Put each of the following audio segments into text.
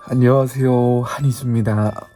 안녕하세요, 한희수입니다.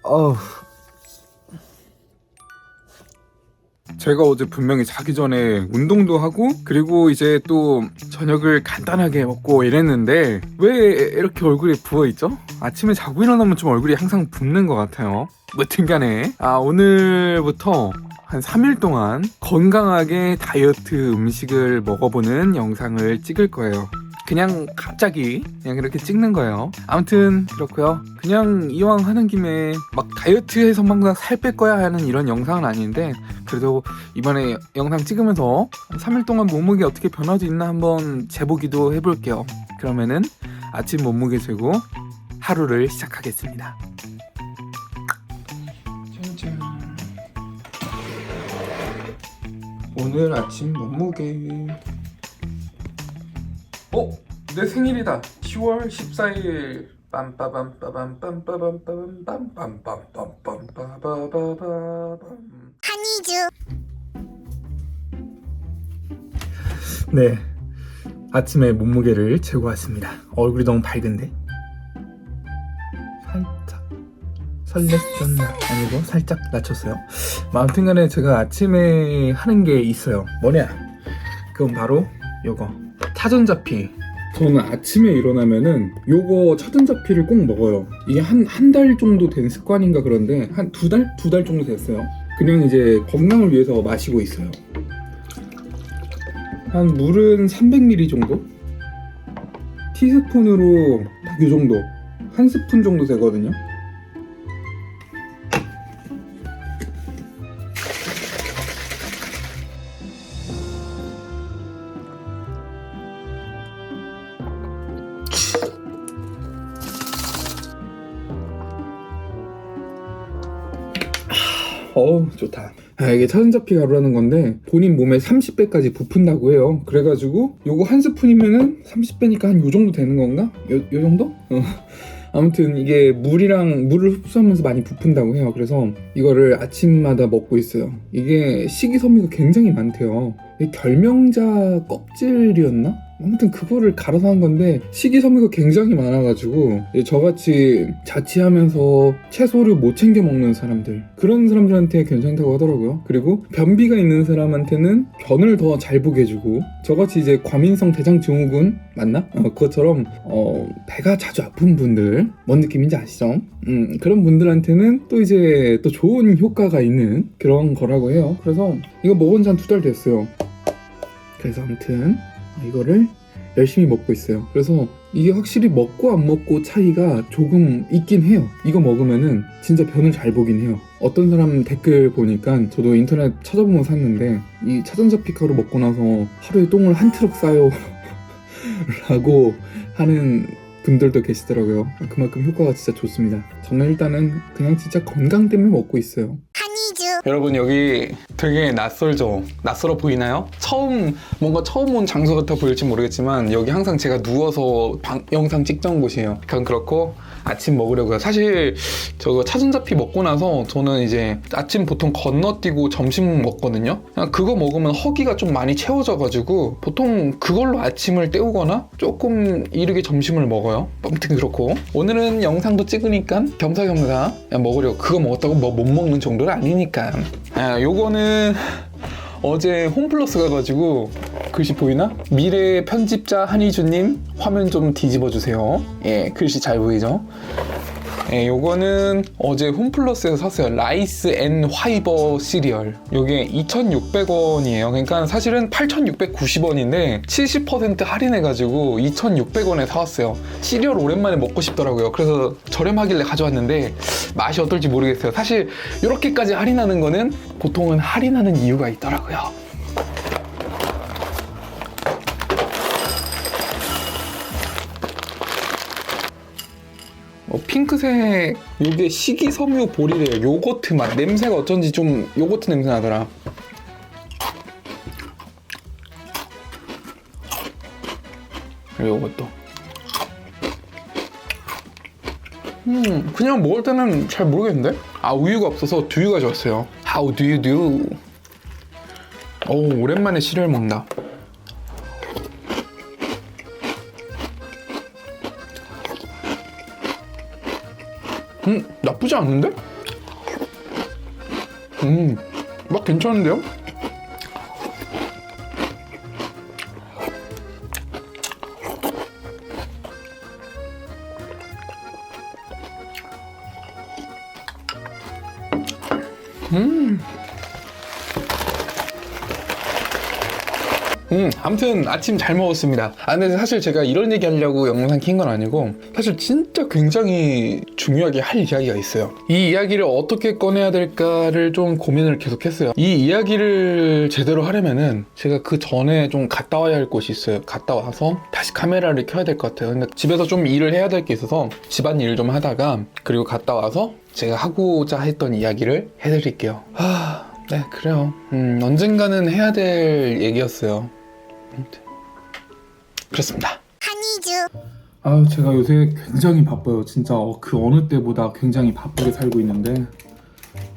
제가 어제 분명히 자기 전에 운동도 하고 그리고 이제 또 저녁을 간단하게 먹고 이랬는데 왜 이렇게 얼굴이 부어있죠? 아침에 자고 일어나면 좀 얼굴이 항상 붓는 것 같아요. 무튼간에 오늘부터 한 3일 동안 건강하게 다이어트 음식을 먹어보는 영상을 찍을 거예요. 그냥 갑자기 그냥 이렇게 찍는 거예요. 아무튼 그렇고요. 그냥 이왕 하는 김에 막 다이어트해서 막 살 뺄 거야 하는 이런 영상은 아닌데 그래도 이번에 영상 찍으면서 3일 동안 몸무게 어떻게 변화도 있나 한번 재보기도 해볼게요. 그러면은 아침 몸무게 재고 하루를 시작하겠습니다. 짜잔. 오늘 아침 몸무게 내 생일이다. 10월 14일 빰빠밤빠밤빰빠밤빠밤빰빰빰빰빰빰빰빰빰빰 한이주. 네, 아침에 몸무게를 재고 왔습니다. 얼굴이 너무 밝은데? 살짝 설렜었나? 아니고 살짝 낮췄어요. 아무튼간에 제가 아침에 하는 게 있어요. 뭐냐? 그건 바로 요거 차전자피. 저는 아침에 일어나면은 요거 차전자피를 꼭 먹어요. 이게 한 달 정도 된 습관인가 그런데 한 두 달 정도 됐어요. 그냥 이제 건강을 위해서 마시고 있어요. 한 물은 300ml 정도? 티스푼으로 딱 요 정도. 한 스푼 정도 되거든요. 좋다. 이게 차전자피 가루라는 건데 본인 몸에 30배까지 부푼다고 해요. 그래가지고 요거 한 스푼이면은 30배니까 한 요 정도 되는 건가? 요 정도? 아무튼 이게 물을 흡수하면서 많이 부푼다고 해요. 그래서 이거를 아침마다 먹고 있어요. 이게 식이섬유가 굉장히 많대요. 이게 결명자 껍질이었나? 아무튼 그거를 갈아서 한 건데 식이섬유가 굉장히 많아가지고 저같이 자취하면서 채소를 못 챙겨 먹는 사람들, 그런 사람들한테 괜찮다고 하더라고요. 그리고 변비가 있는 사람한테는 변을 더 잘 보게 해주고, 저같이 이제 과민성 대장증후군 맞나? 그것처럼 배가 자주 아픈 분들, 뭔 느낌인지 아시죠? 그런 분들한테는 또 이제 또 좋은 효과가 있는 그런 거라고 해요. 그래서 이거 먹은 지 한 2달 됐어요. 그래서 아무튼 이거를 열심히 먹고 있어요. 그래서 이게 확실히 먹고 안 먹고 차이가 조금 있긴 해요. 이거 먹으면은 진짜 변을 잘 보긴 해요. 어떤 사람 댓글 보니까 저도 인터넷 찾아보면 샀는데 이 차전자피 가루 먹고 나서 하루에 똥을 한 트럭 싸요 라고 하는 분들도 계시더라고요. 그만큼 효과가 진짜 좋습니다. 저는 일단은 그냥 진짜 건강 때문에 먹고 있어요. 여러분, 여기 되게 낯설죠? 낯설어 보이나요? 뭔가 처음 온 장소 같아 보일지 모르겠지만 여기 항상 제가 누워서 영상 찍던 곳이에요. 그냥 그렇고 아침 먹으려고요. 사실 저거 차전자피 먹고 나서 저는 이제 아침 보통 건너뛰고 점심 먹거든요. 그냥 그거 먹으면 허기가 좀 많이 채워져가지고 보통 그걸로 아침을 때우거나 조금 이르게 점심을 먹어요. 아무튼 그렇고 오늘은 영상도 찍으니까 겸사겸사 그냥 먹으려고. 그거 먹었다고 뭐 못 먹는 정도는 아니니까. 요거는 어제 홈플러스 가가지고 글씨 보이나? 미래 편집자 한희주님 화면 좀 뒤집어 주세요. 예, 글씨 잘 보이죠? 예, 요거는 어제 홈플러스에서 샀어요. 라이스 앤 화이버 시리얼. 요게 2,600원이에요. 그러니까 사실은 8,690원인데 70% 할인해가지고 2,600원에 사왔어요. 시리얼 오랜만에 먹고 싶더라고요. 그래서 저렴하길래 가져왔는데 맛이 어떨지 모르겠어요. 사실 이렇게까지 할인하는 거는 보통은 할인하는 이유가 있더라고요. 핑크색 요게 식이섬유 볼이래요. 요거트 맛. 냄새가 어쩐지 좀 요거트 냄새 나더라. 그리고 요것도 그냥 먹을 때는 잘 모르겠는데? 우유가 없어서 두유 가져왔어요. How do you do? 오랜만에 시리얼 먹는다. 나쁘지 않은데? 맛 괜찮은데요? 아무튼 아침 잘 먹었습니다. 근데 사실 제가 이런 얘기 하려고 영상 킨 건 아니고 사실 진짜 굉장히 중요하게 할 이야기가 있어요. 이 이야기를 어떻게 꺼내야 될까를 좀 고민을 계속 했어요. 이 이야기를 제대로 하려면은 제가 그 전에 좀 갔다 와야 할 곳이 있어요. 갔다 와서 다시 카메라를 켜야 될 것 같아요. 근데 집에서 좀 일을 해야 될 게 있어서 집안일 좀 하다가 그리고 갔다 와서 제가 하고자 했던 이야기를 해드릴게요. 네, 그래요. 언젠가는 해야 될 얘기였어요. 그렇습니다. 제가 요새 굉장히 바빠요. 진짜 그 어느 때보다 굉장히 바쁘게 살고 있는데,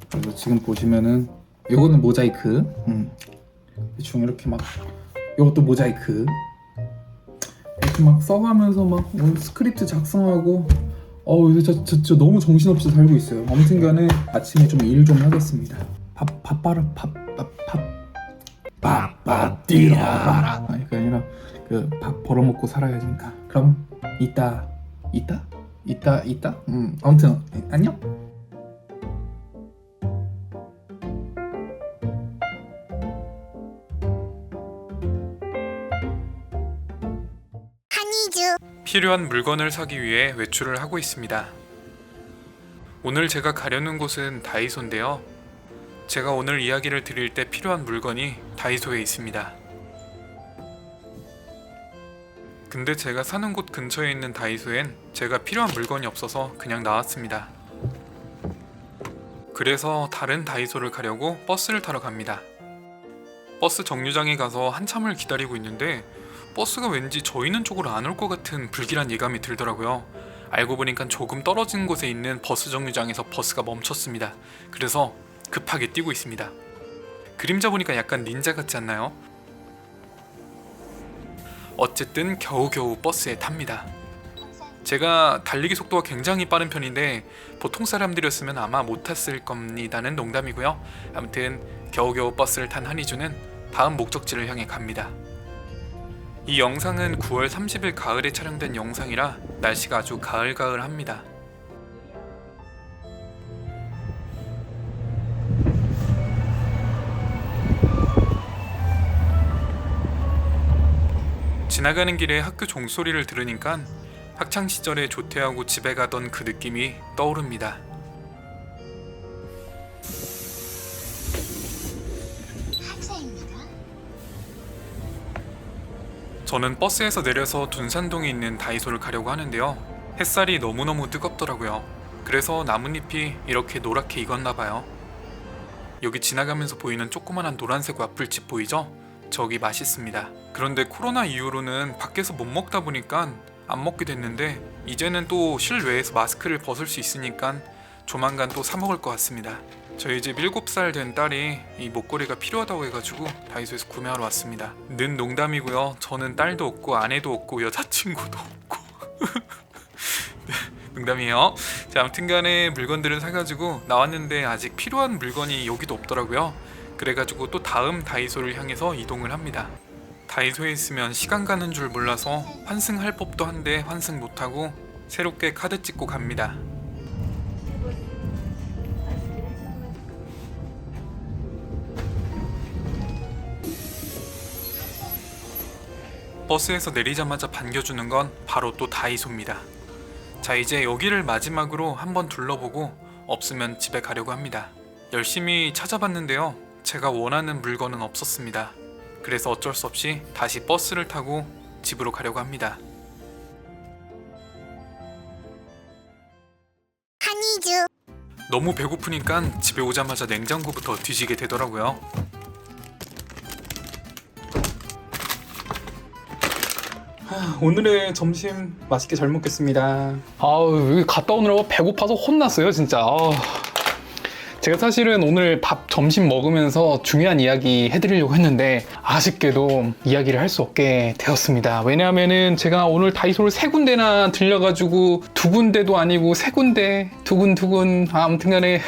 그래서 지금 보시면은 이거는 모자이크, 대충 이렇게 막 이것도 모자이크 이렇게 막 써가면서 막 스크립트 작성하고 요새 진짜 너무 정신없이 살고 있어요. 아무튼간에 아침에 좀 일 좀 하겠습니다. 밥띠라 그게 아니라 그 밥 벌어먹고 살아야지니까. 그럼 이따 아무튼 안녕. 필요한 물건을 사기 위해 외출을 하고 있습니다. 오늘 제가 가려는 곳은 다이소인데요. 제가 오늘 이야기를 드릴 때 필요한 물건이 다이소에 있습니다. 근데 제가 사는 곳 근처에 있는 다이소엔 제가 필요한 물건이 없어서 그냥 나왔습니다. 그래서 다른 다이소를 가려고 버스를 타러 갑니다. 버스 정류장에 가서 한참을 기다리고 있는데 버스가 왠지 저 있는 쪽으로 안 올 것 같은 불길한 예감이 들더라고요. 알고 보니까 조금 떨어진 곳에 있는 버스 정류장에서 버스가 멈췄습니다. 그래서 급하게 뛰고 있습니다. 그림자 보니까 약간 닌자 같지 않나요? 어쨌든 겨우겨우 버스에 탑니다. 제가 달리기 속도가 굉장히 빠른 편인데 보통 사람들이었으면 아마 못 탔을 겁니다는 농담이고요. 아무튼 겨우겨우 버스를 탄 한희주는 다음 목적지를 향해 갑니다. 이 영상은 9월 30일 가을에 촬영된 영상이라 날씨가 아주 가을가을합니다. 지나가는 길에 학교 종소리를 들으니까 학창시절에 조퇴하고 집에 가던 그 느낌이 떠오릅니다. 저는 버스에서 내려서 둔산동에 있는 다이소를 가려고 하는데요. 햇살이 너무너무 뜨겁더라고요. 그래서 나뭇잎이 이렇게 노랗게 익었나봐요. 여기 지나가면서 보이는 조그만한 노란색 와플집 보이죠? 저기 맛있습니다. 그런데 코로나 이후로는 밖에서 못 먹다 보니까 안 먹게 됐는데 이제는 또 실외에서 마스크를 벗을 수 있으니까 조만간 또 사 먹을 것 같습니다. 저희 집 7살 된 딸이 이 목걸이가 필요하다고 해가지고 다이소에서 구매하러 왔습니다. 는 농담이고요. 저는 딸도 없고 아내도 없고 여자친구도 없고 네, 농담이에요. 자, 아무튼간에 물건들을 사가지고 나왔는데 아직 필요한 물건이 여기도 없더라고요. 그래가지고 또 다음 다이소를 향해서 이동을 합니다. 다이소에 있으면 시간 가는 줄 몰라서 환승할 법도 한데 환승 못하고 새롭게 카드 찍고 갑니다. 버스에서 내리자마자 반겨주는 건 바로 또 다이소입니다. 자, 이제 여기를 마지막으로 한번 둘러보고 없으면 집에 가려고 합니다. 열심히 찾아봤는데요. 제가 원하는 물건은 없었습니다. 그래서 어쩔 수 없이 다시 버스를 타고 집으로 가려고 합니다. 한이주. 너무 배고프니까 집에 오자마자 냉장고부터 뒤지게 되더라고요. 오늘의 점심 맛있게 잘 먹겠습니다. 여기 갔다 오느라고 배고파서 혼났어요 진짜. 제가 사실은 오늘 밥 점심 먹으면서 중요한 이야기 해드리려고 했는데 아쉽게도 이야기를 할 수 없게 되었습니다. 왜냐하면은 제가 오늘 다이소를 3군데나 들려가지고 2군데도 아니고 3군데 두근두근 아무튼간에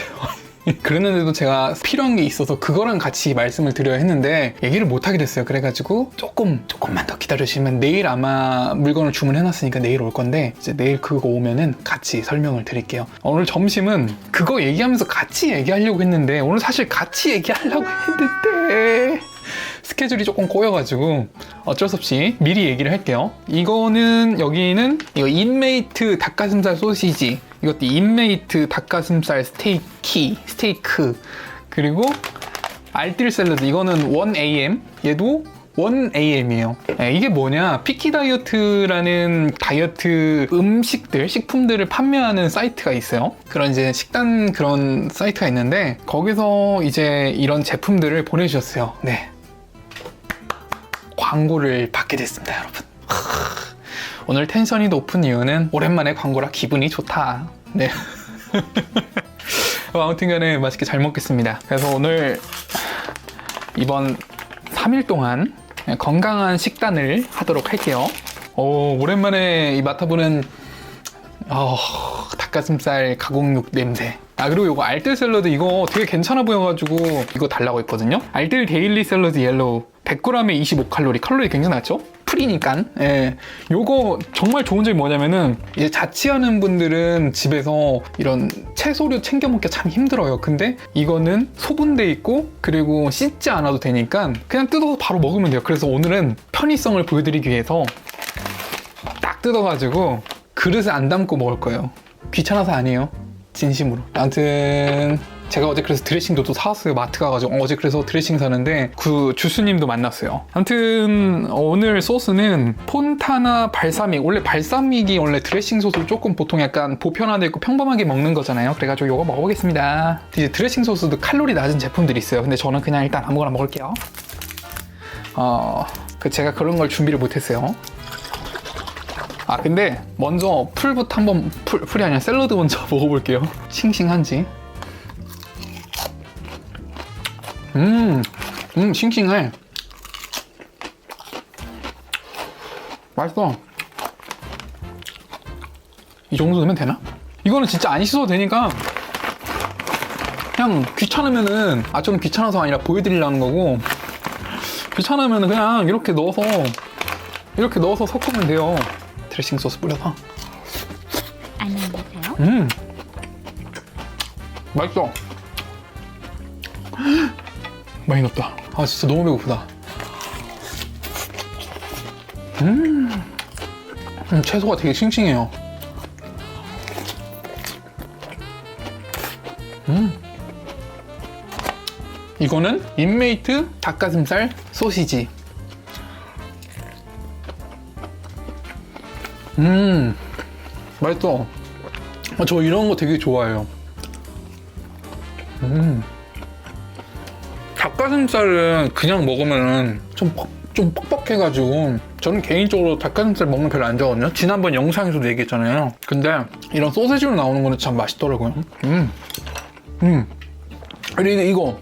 그랬는데도 제가 필요한 게 있어서 그거랑 같이 말씀을 드려야 했는데 얘기를 못하게 됐어요. 그래가지고 조금만 더 기다려주시면 내일 아마 물건을 주문해놨으니까 내일 올 건데 이제 내일 그거 오면은 같이 설명을 드릴게요. 오늘 점심은 그거 얘기하면서 같이 얘기하려고 했는데 오늘 사실 같이 얘기하려고 했는데 스케줄이 조금 꼬여가지고 어쩔 수 없이 미리 얘기를 할게요. 여기는 이거 인메이트 닭가슴살 소시지, 이것도 인메이트 닭가슴살 스테이크, 그리고 알뜰 샐러드, 이거는 1AM, 얘도 1AM이에요. 이게 뭐냐, 피키 다이어트라는 다이어트 식품들을 판매하는 사이트가 있어요. 그런 이제 식단 그런 사이트가 있는데 거기서 이제 이런 제품들을 보내주셨어요. 네, 광고를 받게 됐습니다, 여러분. 오늘 텐션이 높은 이유는 오랜만에 광고라 기분이 좋다. 네. 아무튼 간에 맛있게 잘 먹겠습니다. 그래서 오늘 이번 3일 동안 건강한 식단을 하도록 할게요. 오랜만에 맡아보는 닭가슴살 가공육 냄새. 그리고 이거 알뜰 샐러드 이거 되게 괜찮아 보여가지고 이거 달라고 했거든요. 알뜰 데일리 샐러드 옐로우 100g에 25칼로리. 칼로리 굉장히 낮죠? 풀이니까. 예. 요거 정말 좋은 점이 뭐냐면은 이제 자취하는 분들은 집에서 이런 채소류 챙겨 먹기가 참 힘들어요. 근데 이거는 소분돼 있고 그리고 씻지 않아도 되니까 그냥 뜯어서 바로 먹으면 돼요. 그래서 오늘은 편의성을 보여드리기 위해서 딱 뜯어가지고 그릇에 안 담고 먹을 거예요. 귀찮아서 아니에요. 진심으로. 아무튼 제가 어제 그래서 드레싱도 또 사왔어요. 마트 가가지고 어제 그래서 드레싱 사는데 그 주스님도 만났어요. 아무튼 오늘 소스는 폰타나 발사믹. 원래 발사믹이 원래 드레싱 소스 조금 보통 약간 보편화되어 있고 평범하게 먹는 거잖아요. 그래가지고 이거 먹어보겠습니다. 이제 드레싱 소스도 칼로리 낮은 제품들이 있어요. 근데 저는 그냥 일단 아무거나 먹을게요. 제가 그런 걸 준비를 못했어요. 근데 먼저 풀부터 한번 풀이 아니라 샐러드 먼저 먹어볼게요. 싱싱한지. 싱싱해. 맛있어. 이 정도 되면 되나? 이거는 진짜 안 씻어도 되니까 그냥 귀찮으면은 좀 귀찮아서 아니라 보여드리려는 거고, 귀찮으면은 그냥 이렇게 넣어서 섞으면 돼요. 드레싱 소스 뿌려서. 안녕히 계세요. 맛있어. 많이 넣었다. 진짜 너무 배고프다. 채소가 되게 싱싱해요. 이거는 인메이트 닭가슴살 소시지. 맛있어. 저 이런 거 되게 좋아해요. 닭가슴살은 그냥 먹으면 좀 뻑뻑해가지고 저는 개인적으로 닭가슴살 먹는 거 별로 안 좋아하거든요. 지난번 영상에서도 얘기했잖아요. 근데 이런 소세지로 나오는 거는 참 맛있더라고요. 그리고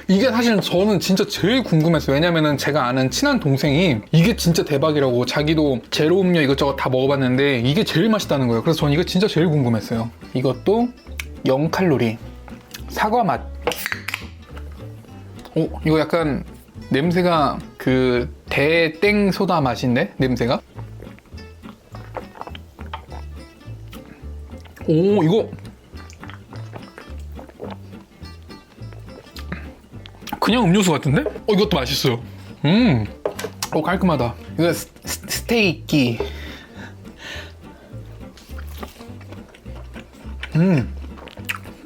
이게 사실 저는 진짜 제일 궁금했어요. 왜냐면은 제가 아는 친한 동생이 이게 진짜 대박이라고, 자기도 제로 음료 이것저것 다 먹어봤는데 이게 제일 맛있다는 거예요. 그래서 저는 이거 진짜 제일 궁금했어요. 이것도 0칼로리 사과 맛. 이거 약간 냄새가 그 대땡 소다 맛인데, 냄새가. 이거 그냥 음료수 같은데? 이것도 맛있어요. 깔끔하다. 이거 스테이키.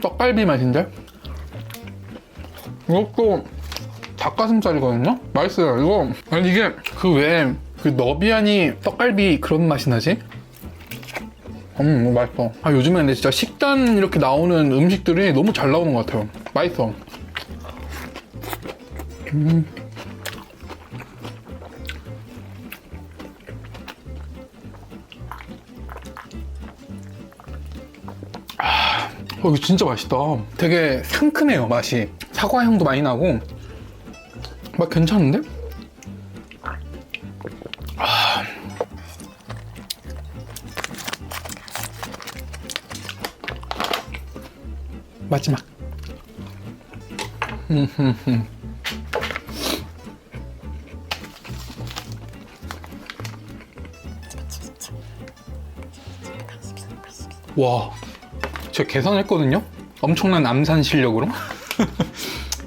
떡갈비 맛인데? 이것도 닭가슴살이거든요? 맛있어요. 이거, 아니 이게 그 왜 그 너비아니 떡갈비 그런 맛이 나지? 이거 맛있어. 요즘에 근데 진짜 식단 이렇게 나오는 음식들이 너무 잘 나오는 것 같아요. 맛있어. 이거 진짜 맛있다. 되게 상큼해요, 맛이. 사과 향도 많이 나고 맛 괜찮은데? 마지막. 와, 제가 계산했거든요? 엄청난 암산 실력으로.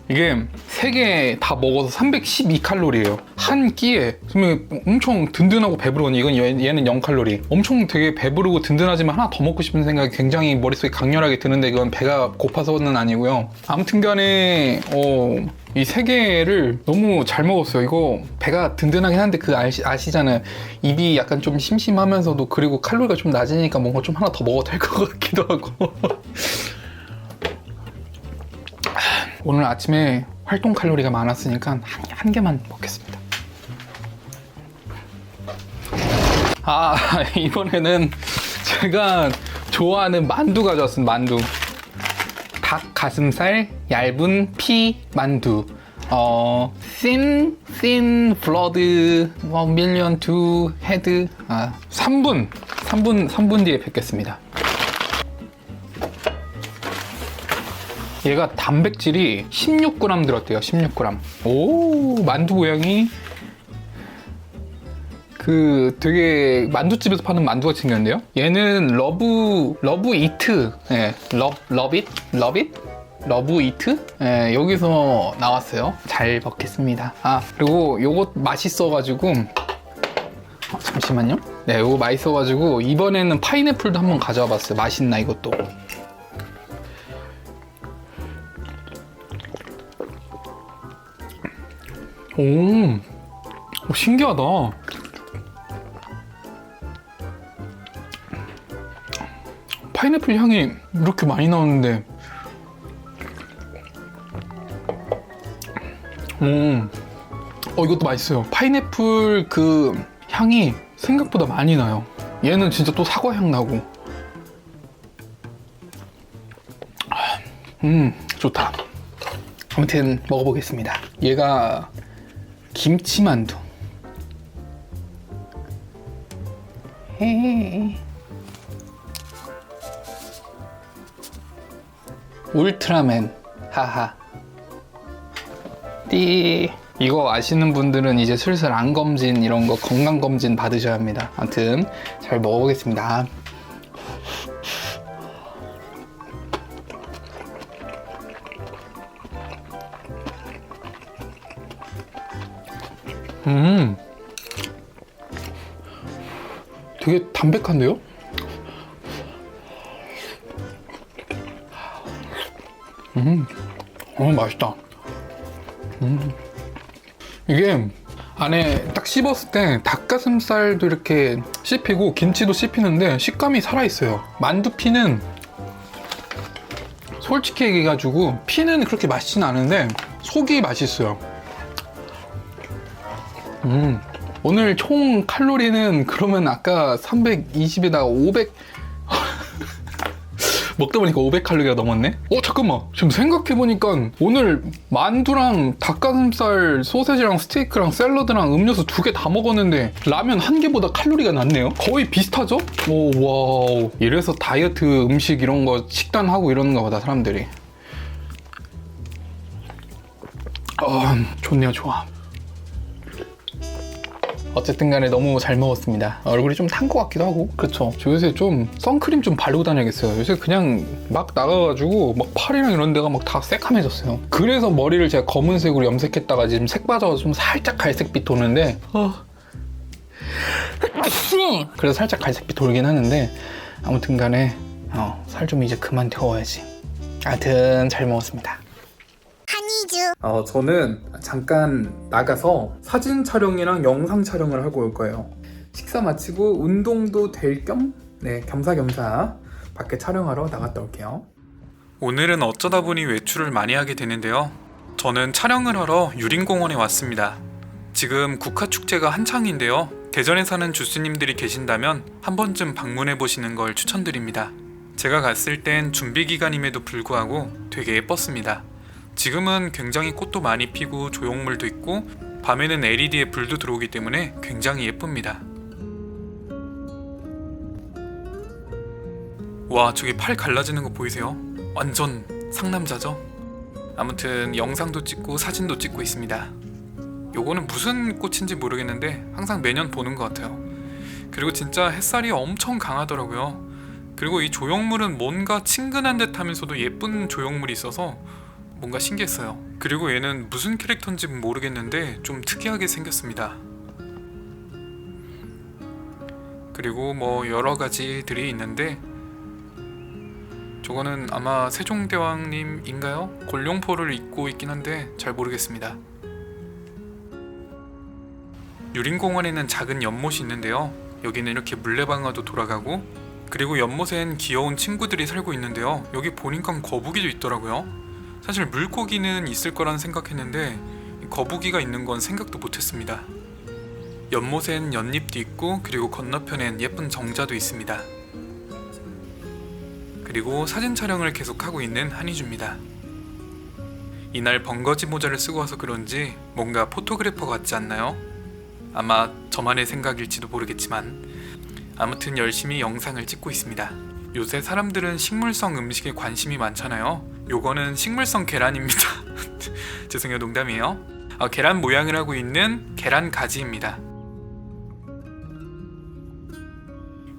이게 3개 다 먹어서 312칼로리예요. 한 끼에. 그러면 엄청 든든하고 배부르거든요. 이건 얘는 0칼로리. 엄청 되게 배부르고 든든하지만 하나 더 먹고 싶은 생각이 굉장히 머릿속에 강렬하게 드는데 이건 배가 고파서는 아니고요. 아무튼 간에 이 3개를 너무 잘 먹었어요. 이거 배가 든든하긴 한데 아시잖아요. 입이 약간 좀 심심하면서도 그리고 칼로리가 좀 낮으니까 뭔가 좀 하나 더 먹어도 될 것 같기도 하고. 오늘 아침에 활동 칼로리가 많았으니까 한 개만 먹겠습니다. 이번에는 제가 좋아하는 만두 가져왔습니다. 만두. 닭 가슴살 얇은 피 만두. thin blood 1 million to head. 3분 뒤에 뵙겠습니다. 얘가 단백질이 16g 들었대요. 16g. 오, 만두 모양이 되게 만두집에서 파는 만두가 생겼는데요. 얘는 러브 이트. 예, 러브 이트? 예, 여기서 나왔어요. 잘 먹겠습니다. 그리고 요거 맛있어가지고 잠시만요. 네, 요거 맛있어가지고 이번에는 파인애플도 한번 가져와 봤어요. 맛있나 이것도. 오, 신기하다. 파인애플 향이 이렇게 많이 나오는데, 이것도 맛있어요. 파인애플 향이 생각보다 많이 나요. 얘는 진짜 또 사과 향 나고. 좋다. 아무튼 먹어보겠습니다. 얘가 김치만두. 울트라맨. 하하. 띠. 이거 아시는 분들은 이제 슬슬 암검진 이런 거 건강검진 받으셔야 합니다. 아무튼 잘 먹어보겠습니다. 되게 담백한데요? 맛있다. 이게 안에 딱 씹었을 때 닭가슴살도 이렇게 씹히고 김치도 씹히는데 식감이 살아있어요. 만두피는 솔직히 얘기해가지고 피는 그렇게 맛있진 않은데 속이 맛있어요. 오늘 총 칼로리는 그러면 아까 320에다가 500 먹다 보니까 500칼로리가 넘었네? 잠깐만. 지금 생각해보니까 오늘 만두랑 닭가슴살, 소세지랑 스테이크랑 샐러드랑 음료수 2개 다 먹었는데 라면 1개보다 칼로리가 낮네요? 거의 비슷하죠? 오, 와우. 이래서 다이어트 음식 이런 거 식단하고 이러는가 보다, 사람들이. 좋네요, 좋아. 어쨌든 간에 너무 잘 먹었습니다. 얼굴이 좀 탄 것 같기도 하고. 그렇죠. 저 요새 좀 선크림 좀 바르고 다녀야겠어요. 요새 그냥 막 나가가지고 막 팔이랑 이런 데가 막 다 새카매졌어요. 그래서 머리를 제가 검은색으로 염색했다가 지금 색 빠져서 좀 살짝 갈색빛 도는데 그래서 살짝 갈색빛 돌긴 하는데 아무튼 간에 살 좀 이제 그만 태워야지. 하여튼 잘 먹었습니다. 저는 잠깐 나가서 사진 촬영이랑 영상 촬영을 하고 올 거예요. 식사 마치고 운동도 될 겸 겸사겸사 밖에 촬영하러 나갔다 올게요. 오늘은 어쩌다 보니 외출을 많이 하게 되는데요. 저는 촬영을 하러 유림공원에 왔습니다. 지금 국화축제가 한창인데요. 대전에 사는 주스님들이 계신다면 한 번쯤 방문해 보시는 걸 추천드립니다. 제가 갔을 땐 준비 기간임에도 불구하고 되게 예뻤습니다. 지금은 굉장히 꽃도 많이 피고 조형물도 있고 밤에는 LED에 불도 들어오기 때문에 굉장히 예쁩니다. 와, 저기 팔 갈라지는 거 보이세요? 완전 상남자죠? 아무튼 영상도 찍고 사진도 찍고 있습니다. 요거는 무슨 꽃인지 모르겠는데 항상 매년 보는 것 같아요. 그리고 진짜 햇살이 엄청 강하더라고요. 그리고 이 조형물은 뭔가 친근한 듯 하면서도 예쁜 조형물이 있어서 뭔가 신기했어요. 그리고 얘는 무슨 캐릭터인지 모르겠는데 좀 특이하게 생겼습니다. 그리고 뭐 여러 가지들이 있는데 저거는 아마 세종대왕님인가요? 골룡포를 입고 있긴 한데 잘 모르겠습니다. 유림공원에는 작은 연못이 있는데요. 여기는 이렇게 물레방아도 돌아가고 그리고 연못엔 귀여운 친구들이 살고 있는데요. 여기 보니까 거북이도 있더라고요. 사실 물고기는 있을 거란 생각했는데 거북이가 있는 건 생각도 못했습니다. 연못엔 연잎도 있고 그리고 건너편엔 예쁜 정자도 있습니다. 그리고 사진 촬영을 계속하고 있는 한희주입니다. 이날 벙거지 모자를 쓰고 와서 그런지 뭔가 포토그래퍼 같지 않나요? 아마 저만의 생각일지도 모르겠지만 아무튼 열심히 영상을 찍고 있습니다. 요새 사람들은 식물성 음식에 관심이 많잖아요. 요거는 식물성 계란입니다. 죄송해요, 농담이에요. 계란 모양을 하고 있는 계란 가지입니다.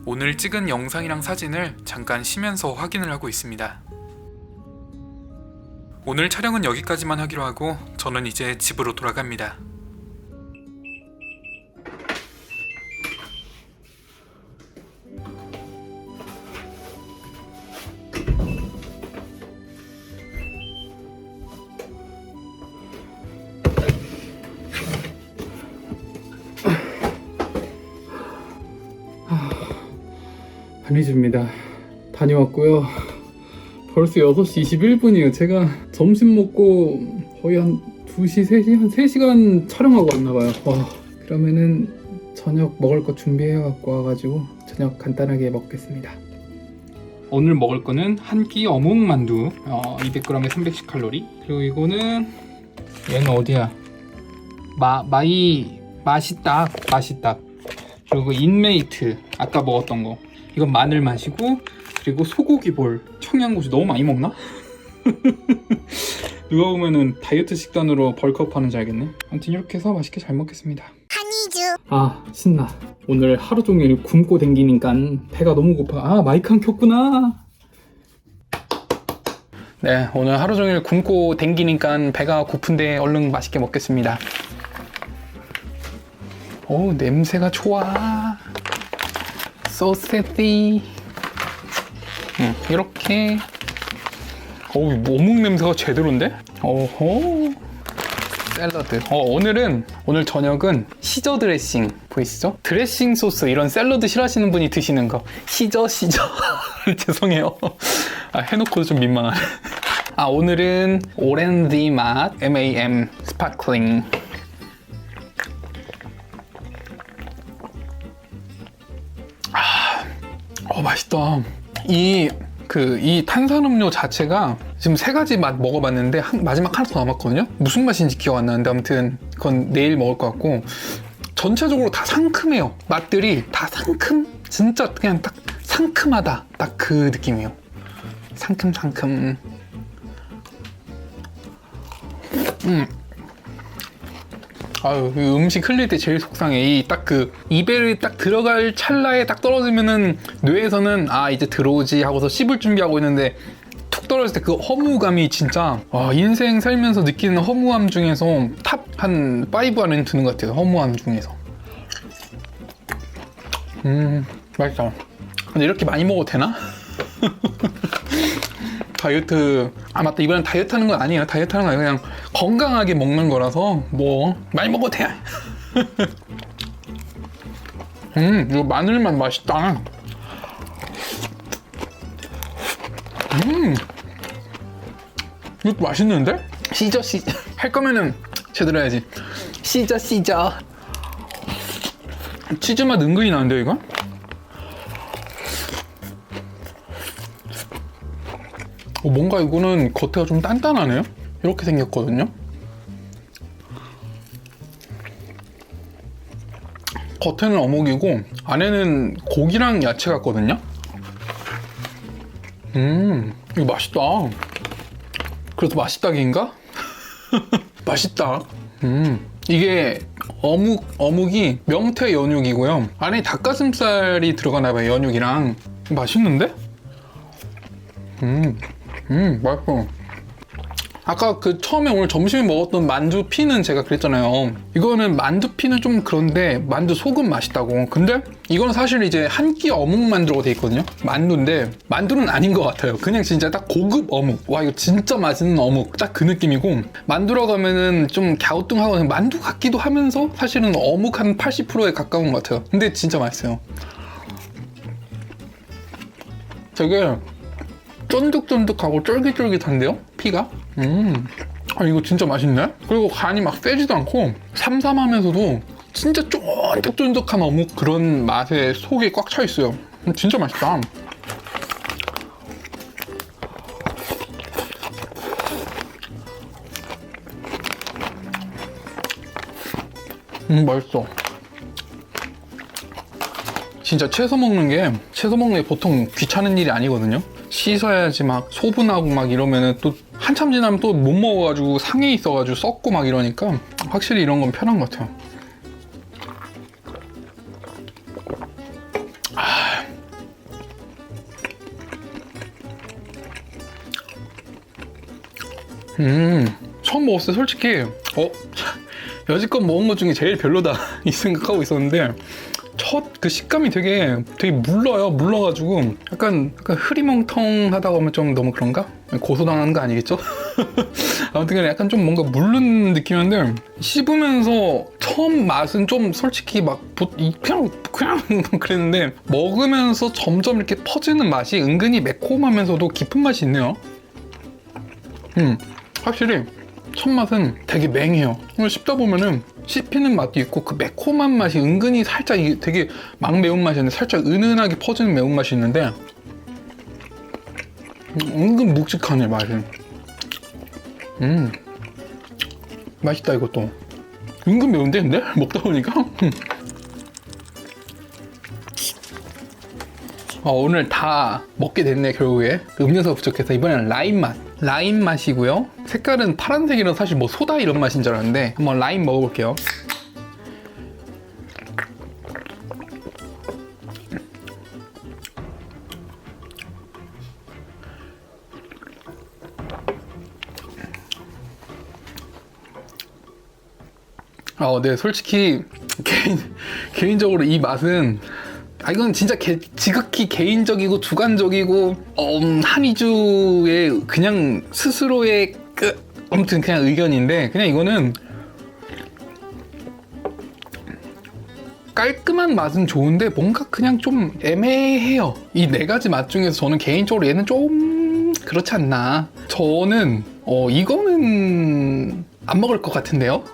오늘 찍은 영상이랑 사진을 잠깐 쉬면서 확인을 하고 있습니다. 오늘 촬영은 여기까지만 하기로 하고 저는 이제 집으로 돌아갑니다. 한희주입니다. 다녀왔고요. 벌써 6시 21분이에요. 제가 점심 먹고 거의 한 2시, 3시? 한 3시간 촬영하고 왔나봐요. 와, 그러면은 저녁 먹을 거 준비해 갖고 와가지고 저녁 간단하게 먹겠습니다. 오늘 먹을 거는 한 끼 어묵 만두 200g에 310칼로리. 그리고 이거는 얘는 어디야? 맛있다. 그리고 인메이트 아까 먹었던 거. 이건 마늘 맛이고, 그리고 소고기 볼, 청양고추 너무 많이 먹나? 누가 보면은 다이어트 식단으로 벌크업 하는지 알겠네. 아무튼 이렇게 해서 맛있게 잘 먹겠습니다. 한이주. 신나. 오늘 하루 종일 굶고 댕기니까 배가 너무 고파. 마이크 안 켰구나. 네, 오늘 하루 종일 굶고 댕기니까 배가 고픈데 얼른 맛있게 먹겠습니다. 오, 냄새가 좋아. 소세지. 이렇게. 어묵 냄새가 제대로인데? 오호. 샐러드. 오늘 저녁은 시저 드레싱 보이시죠? 드레싱 소스 이런 샐러드 싫어하시는 분이 드시는 거. 시저. 죄송해요. 해놓고도 좀 민망하네. 오늘은 오렌지 맛 MAM 스파클링. 맛있다. 이 탄산음료 자체가 지금 3가지 맛 먹어봤는데 마지막 하나 더 남았거든요. 무슨 맛인지 기억 안 나는데 아무튼 그건 내일 먹을 것 같고, 전체적으로 다 상큼해요. 맛들이 다 상큼. 진짜 그냥 딱 상큼하다. 딱 그 느낌이에요. 상큼. 이 음식 흘릴 때 제일 속상해. 입에 딱 들어갈 찰나에 딱 떨어지면은 뇌에서는 이제 들어오지 하고서 씹을 준비하고 있는데 툭 떨어질 때 그 허무감이 진짜 인생 살면서 느끼는 허무함 중에서 탑 한 5 안에 드는 것 같아요. 허무함 중에서. 맛있다. 근데 이렇게 많이 먹어도 되나? 다이어트 맞다, 이번엔 다이어트 하는 건 아니에요. 다이어트 하는 건 아니고 그냥 건강하게 먹는 거라서 뭐 많이 먹어도 돼. 이거 마늘만 맛있다. 이것도 맛있는데? 시저 할 거면은 제대로 해야지. 시저 치즈 맛 은근히 나는데 이거? 뭔가 이거는 겉에가 좀 단단하네요. 이렇게 생겼거든요. 겉에는 어묵이고 안에는 고기랑 야채 같거든요. 이거 맛있다. 그래서 맛있다기인가? 맛있다. 이게 어묵이 명태 연육이고요. 안에 닭가슴살이 들어가나봐요. 연육이랑. 맛있는데? 맛있어. 아까 그 처음에 오늘 점심에 먹었던 만두피는 제가 그랬잖아요. 이거는 만두피는 좀 그런데 만두 속은 맛있다고. 근데 이거는 사실 이제 한 끼 어묵 만두라고 돼 있거든요. 만두인데 만두는 아닌 것 같아요. 그냥 진짜 딱 고급 어묵. 와, 이거 진짜 맛있는 어묵. 딱 그 느낌이고, 만두라고 하면은 좀 갸우뚱하고 만두 같기도 하면서 사실은 어묵 한 80%에 가까운 것 같아요. 근데 진짜 맛있어요. 되게 쫀득쫀득하고 쫄깃쫄깃한데요? 피가? 아, 이거 진짜 맛있네? 그리고 간이 막 세지도 않고 삼삼하면서도 진짜 쫀득쫀득한 어묵 그런 맛에 속이 꽉 차 있어요. 진짜 맛있다. 맛있어. 진짜 채소 먹는 게 보통 귀찮은 일이 아니거든요. 씻어야지 막 소분하고 막 이러면은 또 한참 지나면 또 못 먹어가지고 상해 있어가지고 썩고 막 이러니까 확실히 이런 건 편한 것 같아요. 처음 먹었을 때 솔직히 여지껏 먹은 것 중에 제일 별로다 이 생각하고 있었는데 첫 그 식감이 되게 물러요. 물러가지고 약간 흐리멍텅하다고 하면 좀 너무 그런가? 고소당하는 거 아니겠죠? 아무튼 간에 약간 좀 뭔가 물른 느낌인데 씹으면서 처음 맛은 좀 솔직히 막 그냥 그랬는데 먹으면서 점점 이렇게 퍼지는 맛이 은근히 매콤하면서도 깊은 맛이 있네요. 확실히 첫 맛은 되게 맹해요. 씹다 보면은 씹히는 맛도 있고 그 매콤한 맛이 은근히 살짝 되게 막 매운맛이 있는데 살짝 은은하게 퍼지는 매운맛이 있는데 은근 묵직하네 맛이. 맛있다 이것도. 은근 매운데 근데? 먹다 보니까? 오늘 다 먹게 됐네 결국에. 음료수가 부족해서 이번에는 라임 맛이고요. 색깔은 파란색이라서 사실 뭐 소다 이런 맛인 줄 알았는데 한번 라임 먹어볼게요. 네, 솔직히 개인적으로 이 맛은 이건 진짜 지극히 개인적이고 주관적이고 한이주의 그냥 스스로의 아무튼 그냥 의견인데, 그냥 이거는 깔끔한 맛은 좋은데 뭔가 그냥 좀 애매해요. 이 네 가지 맛 중에서 저는 개인적으로 얘는 좀 그렇지 않나. 저는 이거는 안 먹을 것 같은데요.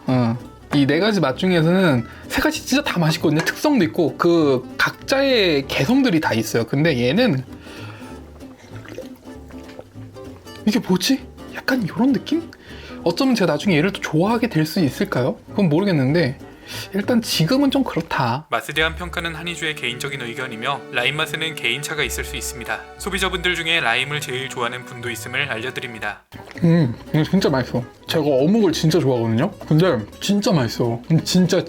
이 네 가지 맛 중에서는 세 가지 진짜 다 맛있거든요. 특성도 있고 그 각자의 개성들이 다 있어요. 근데 얘는 이게 뭐지? 약간 이런 느낌? 어쩌면 제가 나중에 얘를 또 좋아하게 될 수 있을까요? 그건 모르겠는데 일단 지금은 좀 그렇다. 맛에 대한 평가는 한이주의 개인적인 의견이며 라임 맛에는 개인차가 있을 수 있습니다. 소비자분들 중에 라임을 제일 좋아하는 분도 있음을 알려드립니다. 이거 진짜 맛있어. 제가 어묵을 진짜 좋아하거든요. 근데 진짜 맛있어. 진짜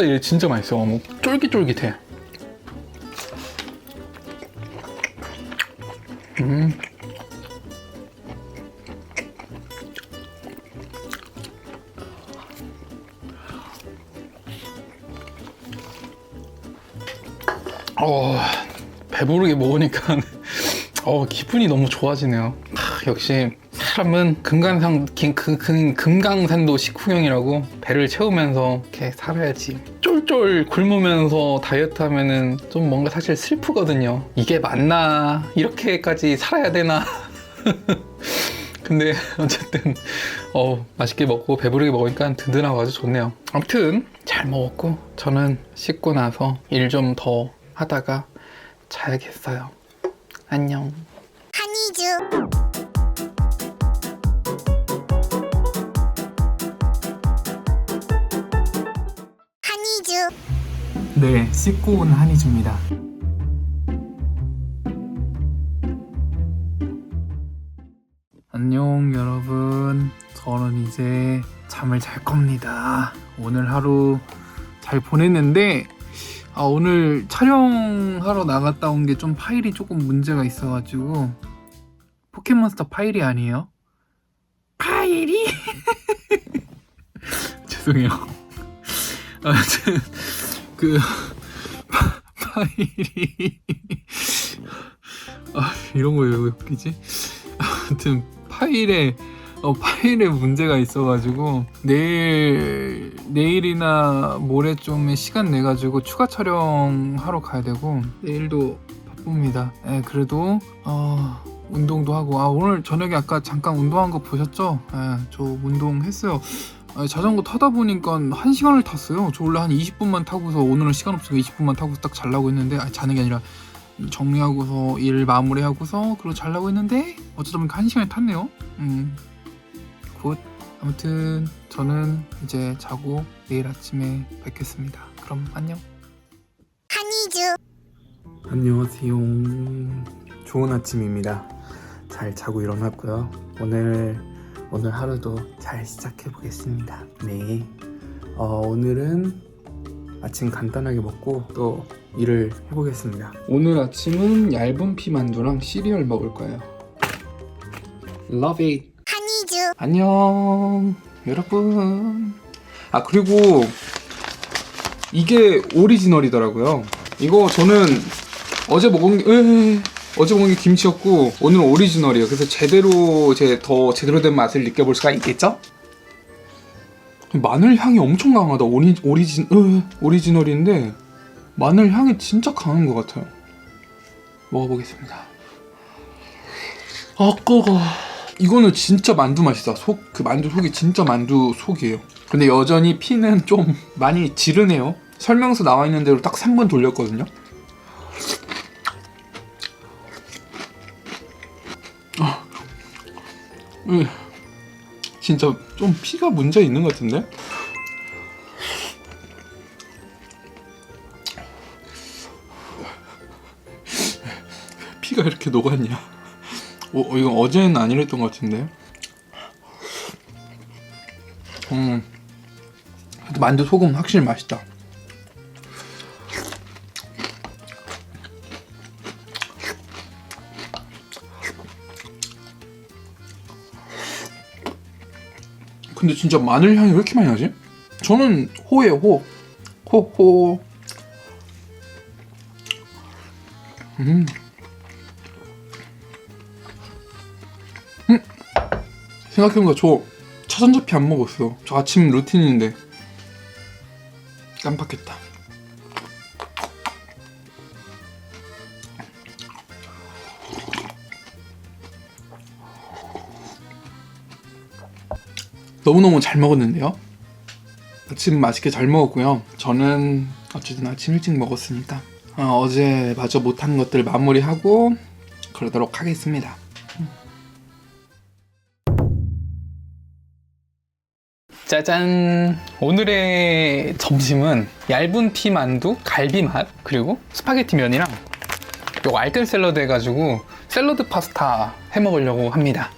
얘 진짜 맛있어. 어묵 쫄깃쫄깃해. 배부르게 먹으니까 기분이 너무 좋아지네요. 역시 사람은 금강산도 식후경이라고 배를 채우면서 이렇게 살아야지. 쫄쫄 굶으면서 다이어트 하면은 좀 뭔가 사실 슬프거든요. 이게 맞나? 이렇게까지 살아야 되나? 근데 어쨌든 맛있게 먹고 배부르게 먹으니까 든든하고 아주 좋네요. 아무튼 잘 먹었고 저는 씻고 나서 일 좀 더 하다가 자야겠어요. 안녕. 한이주 네, 씻고 온 한이주입니다. 안녕 여러분. 저는 이제 잠을 잘 겁니다. 오늘 하루 잘 보냈는데 오늘 촬영하러 나갔다 온 게 좀 파일이 조금 문제가 있어가지고 포켓몬스터 파일이 아니에요. 파일이? 죄송해요. 아무튼 그 파일이 이런 거 왜 웃기지? 아무튼 파일에 문제가 있어가지고 내일이나 모레쯤에 시간 내가지고 추가 촬영하러 가야 되고 내일도 바쁩니다. 네, 그래도 운동도 하고 오늘 저녁에 아까 잠깐 운동한 거 보셨죠? 네, 저 운동했어요. 자전거 타다 보니까 1시간을 탔어요. 저 원래 한 20분만 타고서 오늘은 시간 없으니까 20분만 타고서 딱 자려고 했는데 자는 게 아니라 정리하고서 일 마무리하고서 그리고 자려고 했는데 어쩌다 보니까 1시간을 탔네요. 굿. 아무튼 저는 이제 자고 내일 아침에 뵙겠습니다. 그럼 안녕. 한이주. 안녕하세요. 좋은 아침입니다. 잘 자고 일어났고요. 오늘 하루도 잘 시작해 보겠습니다. 네. 오늘은 아침 간단하게 먹고 또 일을 해보겠습니다. 오늘 아침은 얇은 피 만두랑 시리얼 먹을 거예요. Love it. 한이주. 안녕 여러분. 그리고 이게 오리지널이더라고요. 이거 저는 어제 먹은 게 김치였고 오늘은 오리지널이에요. 그래서 더 제대로 된 맛을 느껴볼 수가 있겠죠? 마늘 향이 엄청 강하다. 오리지널인데 마늘 향이 진짜 강한 것 같아요. 먹어보겠습니다. 꺼워. 이거는 진짜 만두 맛이다. 그 만두 속이 진짜 만두 속이에요. 근데 여전히 피는 좀 많이 지르네요. 설명서 나와 있는 대로 딱 3번 돌렸거든요. 진짜 좀 피가 문제 있는 것 같은데? 피가 이렇게 녹았냐? 이건 어제는 안 이랬던 것 같은데? 그래도 만두 소금 확실히 맛있다. 근데 진짜 마늘 향이 왜 이렇게 많이 나지? 저는 호예요, 호. 생각해보니까 저 차전자피 안 먹었어. 저 아침 루틴인데 깜빡했다. 너무너무 잘 먹었는데요. 아침 맛있게 잘 먹었고요. 저는 어쨌든 아침 일찍 먹었으니까 어제 마저 못한 것들 마무리하고 그러도록 하겠습니다. 짜잔! 오늘의 점심은 얇은 피 만두, 갈비 맛, 그리고 스파게티 면이랑 요거 알뜰 샐러드 해가지고 샐러드 파스타 해 먹으려고 합니다.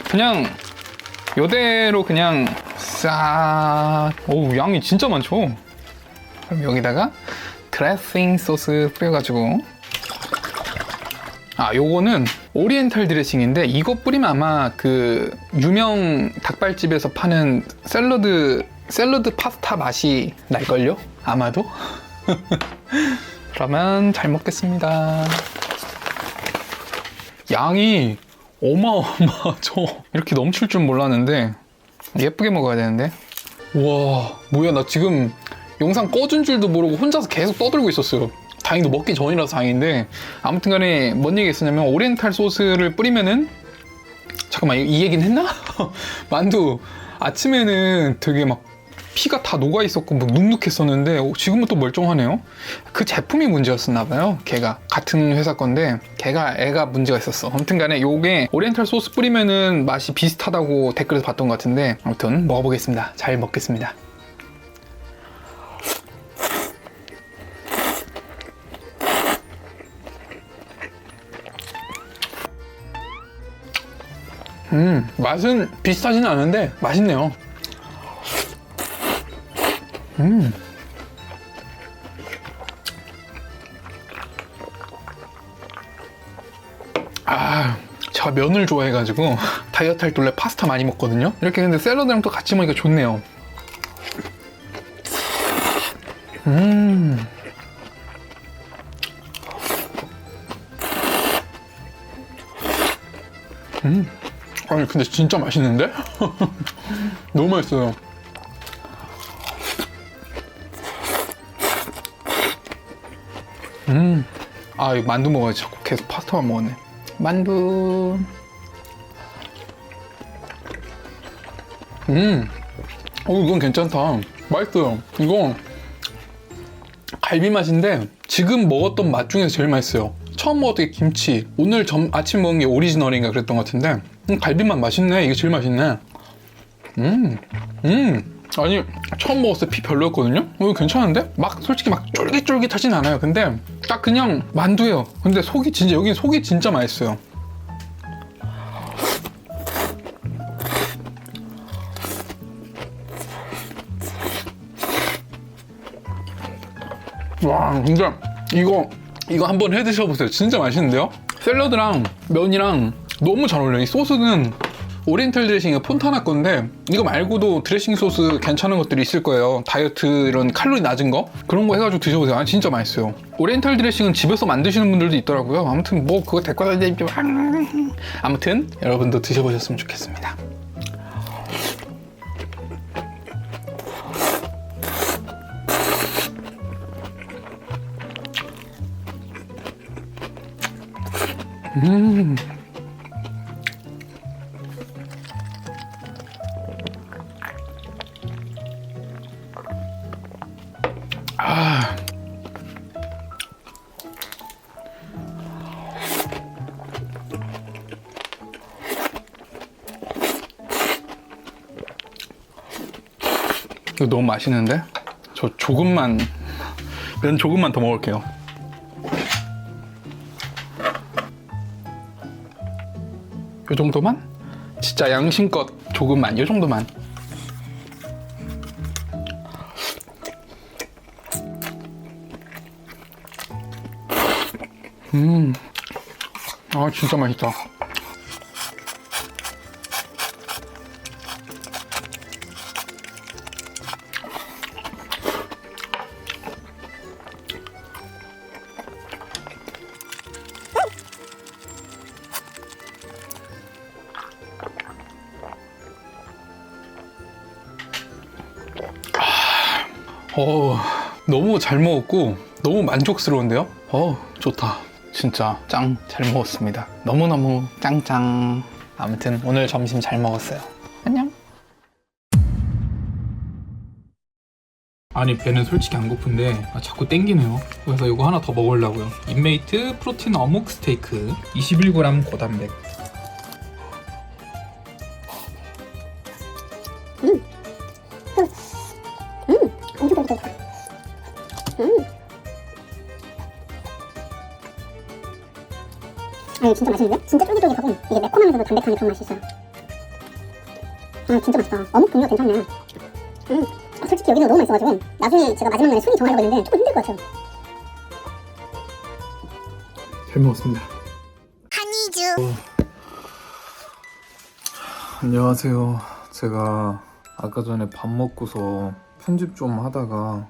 그냥 요대로 그냥 싹. 오우, 양이 진짜 많죠? 그럼 여기다가 드레싱 소스 뿌려가지고 요거는 오리엔탈 드레싱인데 이거 뿌리면 아마 그 유명 닭발집에서 파는 샐러드 파스타 맛이 날걸요? 아마도? 그러면 잘 먹겠습니다. 양이 어마어마하죠. 이렇게 넘칠 줄 몰랐는데 예쁘게 먹어야 되는데. 우와, 뭐야, 나 지금 영상 꺼준 줄도 모르고 혼자서 계속 떠들고 있었어요. 다행히도 먹기 전이라서 다행인데, 아무튼 간에 뭔 얘기 있었냐면 오리엔탈 소스를 뿌리면은, 잠깐만, 이 얘기는 했나? 만두 아침에는 되게 막 피가 다 녹아 있었고 뭐 눅눅했었는데 지금은 또 멀쩡하네요. 그 제품이 문제였었나 봐요. 걔가 같은 회사 건데 애가 문제가 있었어. 아무튼 간에 요게 오리엔탈 소스 뿌리면은 맛이 비슷하다고 댓글에서 봤던 것 같은데, 아무튼 먹어보겠습니다. 잘 먹겠습니다. 맛은 비슷하지는 않은데 맛있네요. 제가 면을 좋아해가지고 다이어트 할 때 원래 파스타 많이 먹거든요. 이렇게 근데 샐러드랑 또 같이 먹으니까 좋네요. 아니 근데 진짜 맛있는데? 너무 맛있어요. 이거 만두 먹어야지. 자꾸 계속 파스타만 먹었네. 만두. 이건 괜찮다. 맛있어요. 이거 갈비 맛인데 지금 먹었던 맛 중에서 제일 맛있어요. 처음 먹었던 게 김치, 오늘 아침 먹은 게 오리지널인가 그랬던 것 같은데 갈비 맛 맛있네. 이게 제일 맛있네. 아니 처음 먹었을 때 피 별로였거든요? 이거 괜찮은데? 막 솔직히 막 쫄깃쫄깃하진 않아요. 근데 딱 그냥 만두예요. 근데 여기 속이 진짜 맛있어요. 와 근데 이거 한번 해 드셔보세요. 진짜 맛있는데요? 샐러드랑 면이랑 너무 잘 어울려요. 이 소스는 오리엔탈 드레싱의 폰타나 건데 이거 말고도 드레싱 소스 괜찮은 것들이 있을 거예요. 다이어트 이런 칼로리 낮은 거 그런 거 해가지고 드셔보세요. 진짜 맛있어요. 오리엔탈 드레싱은 집에서 만드시는 분들도 있더라고요. 아무튼 뭐 그거 데리고 아무튼 여러분도 드셔보셨으면 좋겠습니다. 이거 너무 맛있는데? 저 면 조금만 더 먹을게요. 요 정도만? 진짜 양심껏 조금만, 요 정도만. 진짜 맛있다. 너무 잘 먹었고 너무 만족스러운데요? 좋다. 진짜 짱 잘 먹었습니다. 너무너무 짱짱. 아무튼 오늘 점심 잘 먹었어요. 안녕. 아니 배는 솔직히 안 고픈데 자꾸 땡기네요. 그래서 이거 하나 더 먹으려고요. 인메이트 프로틴 어묵 스테이크 21g 고단백. 엄청 쫄깃쫄깃하다. 이거 진짜 맛있는데? 진짜 쫄깃쫄깃하고 이게 매콤하면서도 담백한 그런 맛이 있어요. 진짜 맛있다. 어묵 종류가 괜찮네. 솔직히 여기는 너무 맛있어가지고 나중에 제가 마지막 날에 순위 정하려고 했는데 조금 힘들 것 같아요. 잘 먹었습니다. 한이주. 안녕하세요. 제가 아까 전에 밥 먹고서 편집 좀 하다가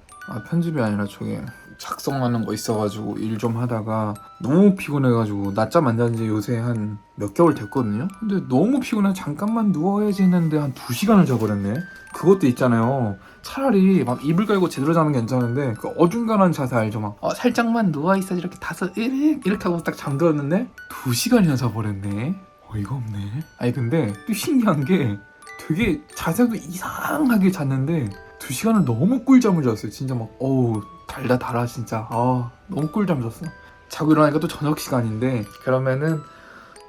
편집이 아니라 저게 작성하는 거 있어가지고 일 좀 하다가 너무 피곤해가지고 낮잠 안 잔 지 요새 한 몇 개월 됐거든요. 근데 너무 피곤해. 잠깐만 누워야지 했는데 한 2시간을 자버렸네. 그것도 있잖아요. 차라리 막 이불 깔고 제대로 자면 괜찮은데 그 어중간한 자세 알죠? 막 살짝만 누워있어 이렇게 이렇게 하고 딱 잠들었는데 2시간이나 자버렸네. 어이가 없네. 아니 근데 또 신기한 게 되게 자세도 이상하게 잤는데 2시간을 너무 꿀잠을 잤어요. 진짜 막 달아 진짜. 너무 꿀잠 잤어. 자고 일어나니까 또 저녁 시간인데 그러면은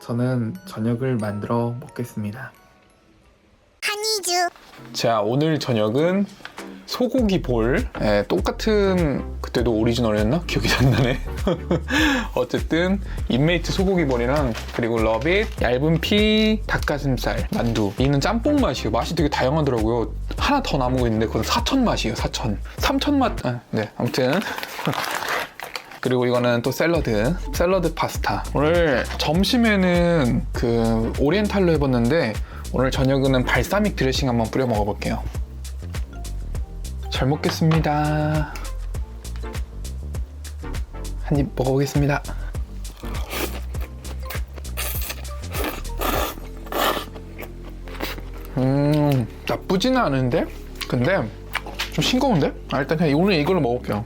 저는 저녁을 만들어 먹겠습니다. 한이주. 자, 오늘 저녁은 소고기 볼. 예, 똑같은 그때도 오리지널이었나? 기억이 잘 안 나네. 어쨌든 인메이트 소고기 볼이랑 그리고 러빗, 얇은 피, 닭가슴살, 만두. 이는 짬뽕 맛이에요. 맛이 되게 다양하더라고요. 하나 더 남은 거 있는데 그건 사천 맛이에요. 사천. 삼천 맛. 네, 아무튼. 그리고 이거는 또 샐러드 파스타. 오늘 점심에는 그 오리엔탈로 해봤는데 오늘 저녁에는 발사믹 드레싱 한번 뿌려 먹어볼게요. 잘 먹겠습니다. 한 입 먹어보겠습니다. 나쁘지는 않은데? 근데 좀 싱거운데? 일단 그냥 오늘 이걸로 먹을게요.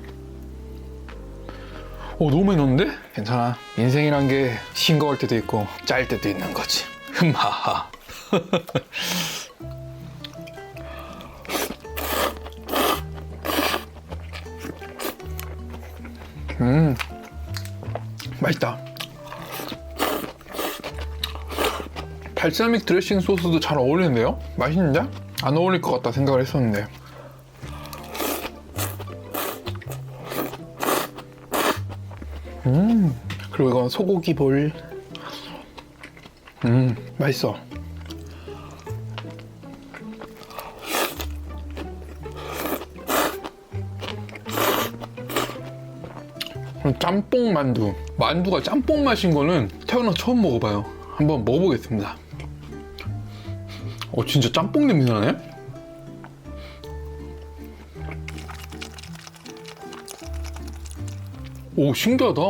너무 많이 넣었는데? 괜찮아. 인생이란 게 싱거울 때도 있고 짤 때도 있는 거지. 흠하하. 맛있다. 발사믹 드레싱 소스도 잘 어울리는데요? 맛있는데? 안 어울릴 것 같다 생각을 했었는데. 그리고 이건 소고기 볼. 맛있어. 짬뽕 만두. 만두가 짬뽕 맛인 거는 태어나서 처음 먹어봐요. 한번 먹어보겠습니다. 진짜 짬뽕 냄새 나네? 신기하다.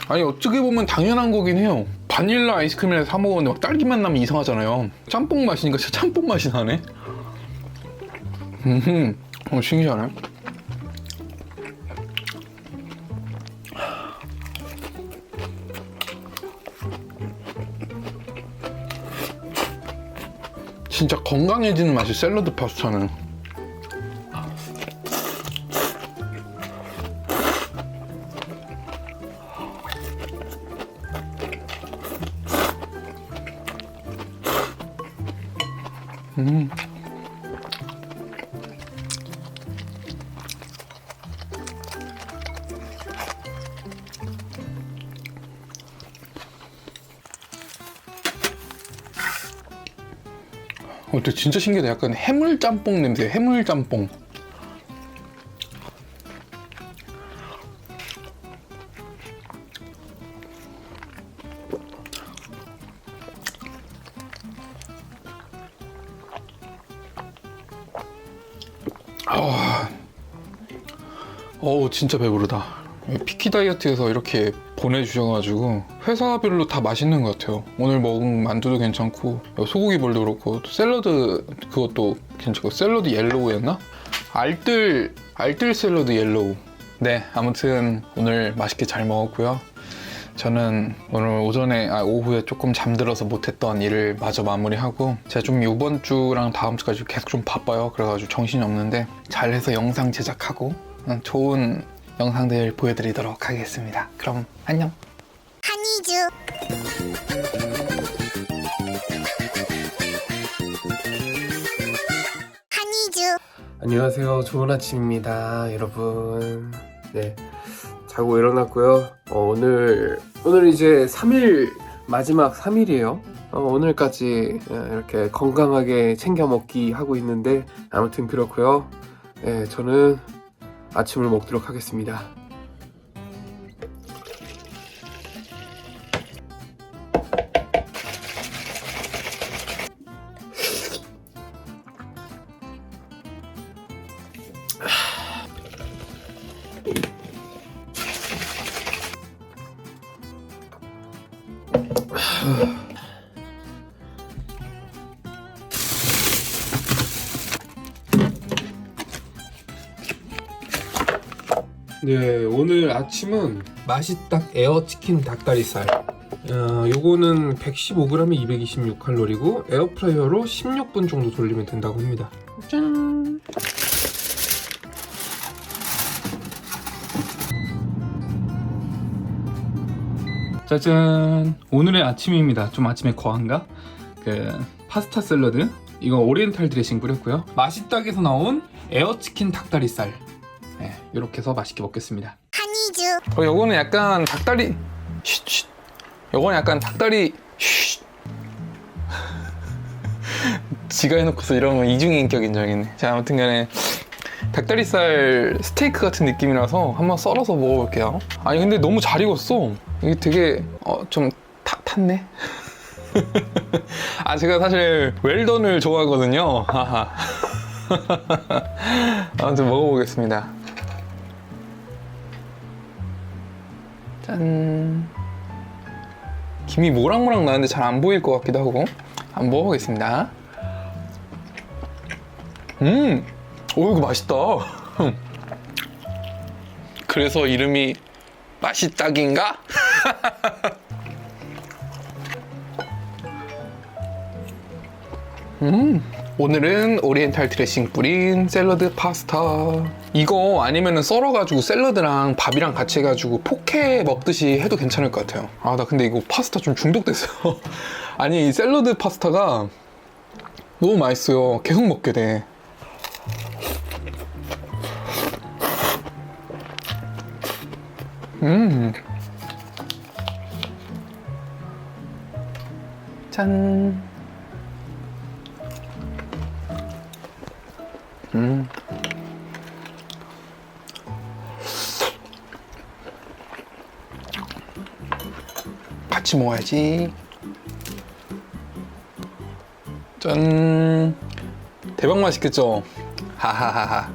아니 어떻게 보면 당연한 거긴 해요. 바닐라 아이스크림을 사 먹었는데 막 딸기맛 나면 이상하잖아요. 짬뽕 맛이니까 진짜 짬뽕 맛이 나네. 신기하네. 진짜 건강해지는 맛이 샐러드 파스타는. 근데 진짜 신기하다. 약간 해물 짬뽕 냄새. 해물 짬뽕. 진짜 배부르다. 피키 다이어트에서 이렇게 보내주셔가지고 회사별로 다 맛있는 것 같아요. 오늘 먹은 만두도 괜찮고 소고기 볼도 그렇고 또 샐러드 그것도 괜찮고 샐러드 옐로우였나? 알뜰 샐러드 옐로우. 네, 아무튼 오늘 맛있게 잘 먹었고요. 저는 오늘 오후에 조금 잠들어서 못했던 일을 마저 마무리하고 제가 좀 이번 주랑 다음 주까지 계속 좀 바빠요. 그래가지고 정신이 없는데 잘해서 영상 제작하고 좋은 영상들 보여드리도록 하겠습니다. 그럼 안녕. 한이주. 안녕하세요. 좋은 아침입니다, 여러분. 네, 자고 일어났고요. 오늘 이제 3일 마지막 3일이에요. 오늘까지 이렇게 건강하게 챙겨 먹기 하고 있는데 아무튼 그렇고요. 네, 저는 아침을 먹도록 하겠습니다. 네, 오늘 아침은 맛있딱 에어치킨 닭다리살. 요거는 115g에 226칼로리고 에어프라이어로 16분 정도 돌리면 된다고 합니다. 짠! 짜잔! 오늘의 아침입니다. 좀 아침에 거한가? 파스타 샐러드 이건 오리엔탈 드레싱 뿌렸고요. 맛있다에서 나온 에어치킨 닭다리살. 네, 이렇게 해서 맛있게 먹겠습니다. 요거는 약간 닭다리. 쉿. 요거는 약간 닭다리. 쉿. 지가 해놓고서 이러면 이중인격 인정이네. 자, 아무튼간에 닭다리살 스테이크 같은 느낌이라서 한번 썰어서 먹어볼게요. 아니 근데 너무 잘 익었어. 이게 되게 좀 탔네. 아, 제가 사실 웰던을 좋아하거든요. 하하. 아무튼 먹어보겠습니다. 짠. 김이 모락모락 나는데 잘 안 보일 것 같기도 하고. 한번 먹어보겠습니다. 오, 이거 맛있다. 그래서 이름이 맛있다긴가? 오늘은 오리엔탈 드레싱 뿌린 샐러드 파스타. 이거 아니면은 썰어가지고 샐러드랑 밥이랑 같이 해가지고 포케 먹듯이 해도 괜찮을 것 같아요. 아, 나 근데 이거 파스타 좀 중독됐어요. 아니, 이 샐러드 파스타가 너무 맛있어요. 계속 먹게 돼. 짠. 같이 먹어야지. 짠. 대박 맛있겠죠? 하하하하.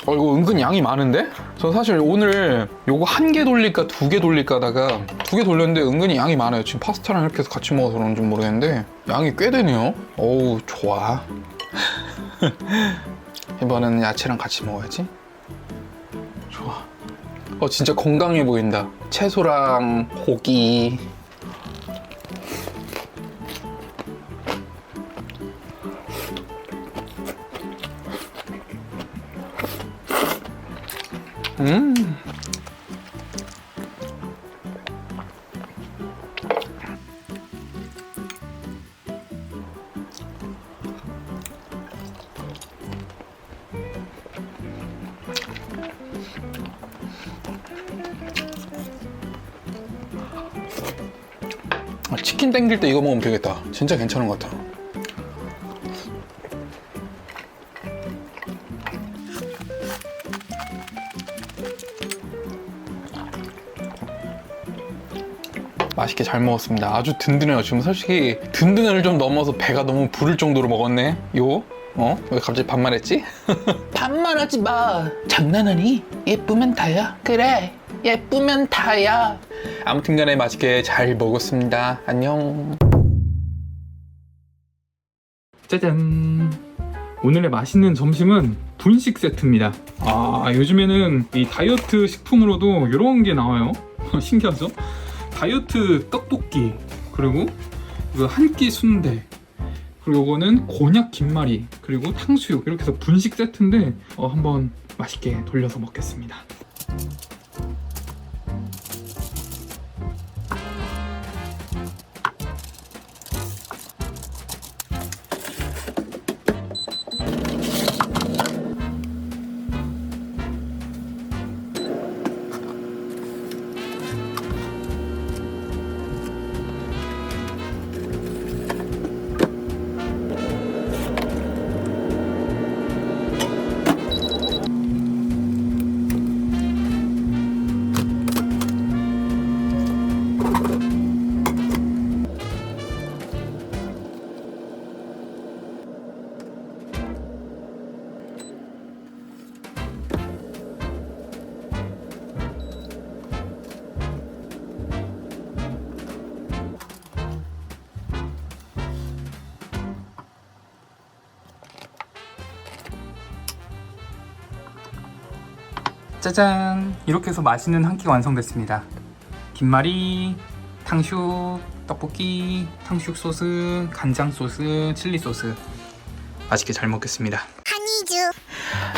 이거 은근 양이 많은데? 저 사실 오늘 요거 1개 돌릴까 2개 돌릴까 하다가 2개 돌렸는데 은근히 양이 많아요. 지금 파스타랑 이렇게 해서 같이 먹어서 그런지 모르겠는데 양이 꽤 되네요. 어우, 좋아. 이번에는 야채랑 같이 먹어야지. 좋아. 진짜 건강해 보인다. 채소랑 고기. 치킨 땡길 때 이거 먹으면 되겠다. 진짜 괜찮은 것 같아. 맛있게 잘 먹었습니다. 아주 든든해요. 지금 솔직히 든든을 좀 넘어서 배가 너무 부를 정도로 먹었네. 왜 갑자기 반말했지? 반말하지 마. 장난하니? 예쁘면 다야. 그래, 예쁘면 다야. 아무튼 간에 맛있게 잘 먹었습니다. 안녕. 짜잔. 오늘의 맛있는 점심은 분식 세트입니다. 요즘에는 이 다이어트 식품으로도 이런 게 나와요. 신기하죠? 다이어트 떡볶이, 그리고 이거 한 끼 순대, 그리고 이거는 곤약 김말이, 그리고 탕수육, 이렇게 해서 분식 세트인데 한번 맛있게 돌려서 먹겠습니다. 짜잔! 이렇게 해서 맛있는 한 끼가 완성됐습니다. 김말이, 탕수육, 떡볶이, 탕수육 소스, 간장 소스, 칠리 소스. 맛있게 잘 먹겠습니다.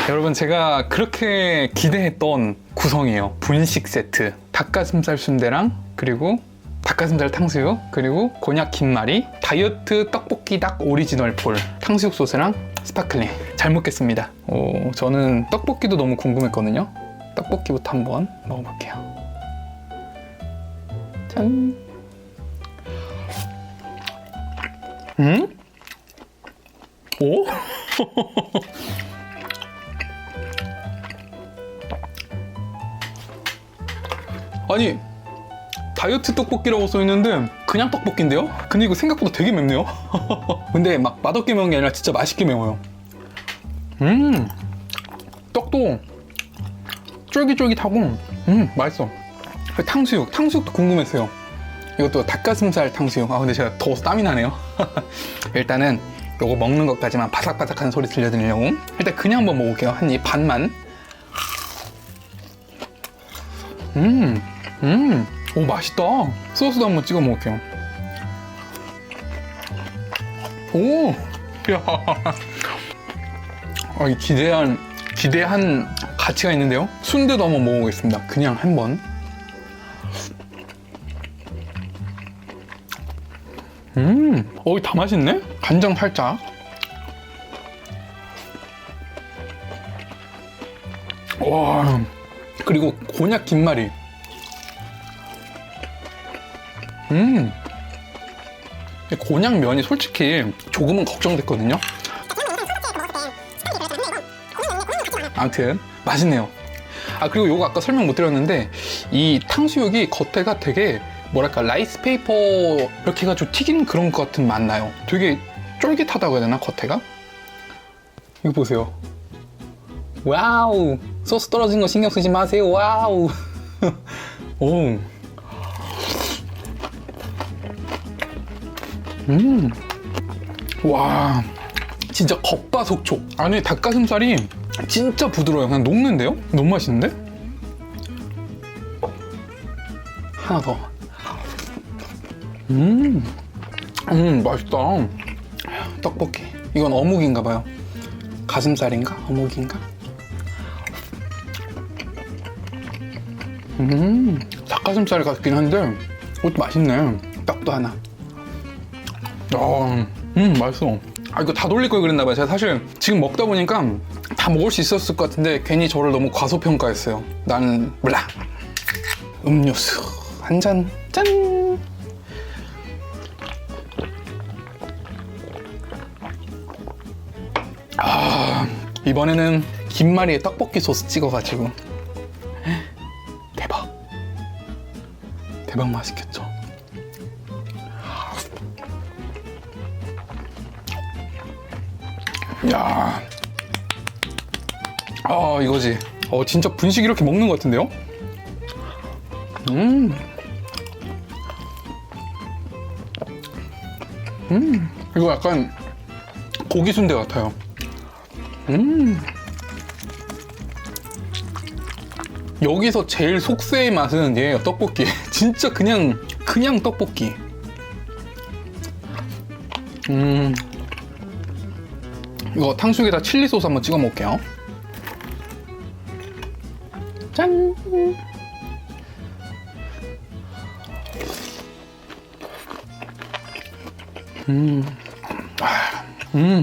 여러분, 제가 그렇게 기대했던 구성이에요. 분식 세트. 닭가슴살 순대랑 그리고 닭가슴살 탕수육, 그리고 곤약 김말이, 다이어트 떡볶이 닭 오리지널 볼, 탕수육 소스랑 스파클링. 잘 먹겠습니다. 저는 떡볶이도 너무 궁금했거든요. 떡볶이부터 한번 먹어볼게요. 짠. 오? 아니, 다이어트 떡볶이라고 써있는데 그냥 떡볶이인데요? 근데 이거 생각보다 되게 맵네요. 근데 막 맛없게 매운 게 아니라 진짜 맛있게 매워요. 떡도 쫄깃쫄깃하고 맛있어. 탕수육도 궁금했어요. 이것도 닭가슴살 탕수육. 근데 제가 더워서 땀이 나네요. 일단은 요거 먹는 것까지만 바삭바삭한 소리 들려드리려고 일단 그냥 한번 먹어볼게요. 한 입 반만. 오, 맛있다. 소스도 한번 찍어 먹을게요. 오, 야. 이 기대한 가치가 있는데요. 순대도 한번 먹어보겠습니다. 그냥 한번. 다 맛있네? 간장 살짝. 와, 그리고 곤약 김말이. 곤약 면이 솔직히 조금은 걱정됐거든요. 아무튼 맛있네요. 그리고 요거 아까 설명 못 드렸는데 이 탕수육이 겉에가 되게 뭐랄까 라이스 페이퍼 이렇게 해가지고 튀긴 그런 것 같은 맛 나요. 되게 쫄깃하다고 해야 되나 겉에가? 이거 보세요. 와우, 소스 떨어진 거 신경 쓰지 마세요. 와우. 오. 와, 진짜 겉바속촉. 안에 닭가슴살이 진짜 부드러워요. 그냥 녹는데요? 너무 맛있는데? 하나 더. 맛있다. 떡볶이. 이건 어묵인가 봐요. 가슴살인가? 어묵인가? 닭가슴살 같긴 한데 이것도 맛있네. 떡도 하나. 맛있어. 이거 다 돌릴 걸 그랬나 봐요. 제가 사실 지금 먹다 보니까 다 먹을 수 있었을 것 같은데 괜히 저를 너무 과소평가했어요. 나는 몰라. 음료수 한 잔. 짠. 이번에는 김말이에 떡볶이 소스 찍어가지고 대박 맛있겠죠. 야, 이거지. 진짜 분식 이렇게 먹는 것 같은데요? 이거 약간 고기 순대 같아요. 여기서 제일 속세의 맛은 얘예요. 떡볶이. 진짜 그냥 떡볶이. 이거 탕수육에다 칠리 소스 한번 찍어 먹을게요. 짠.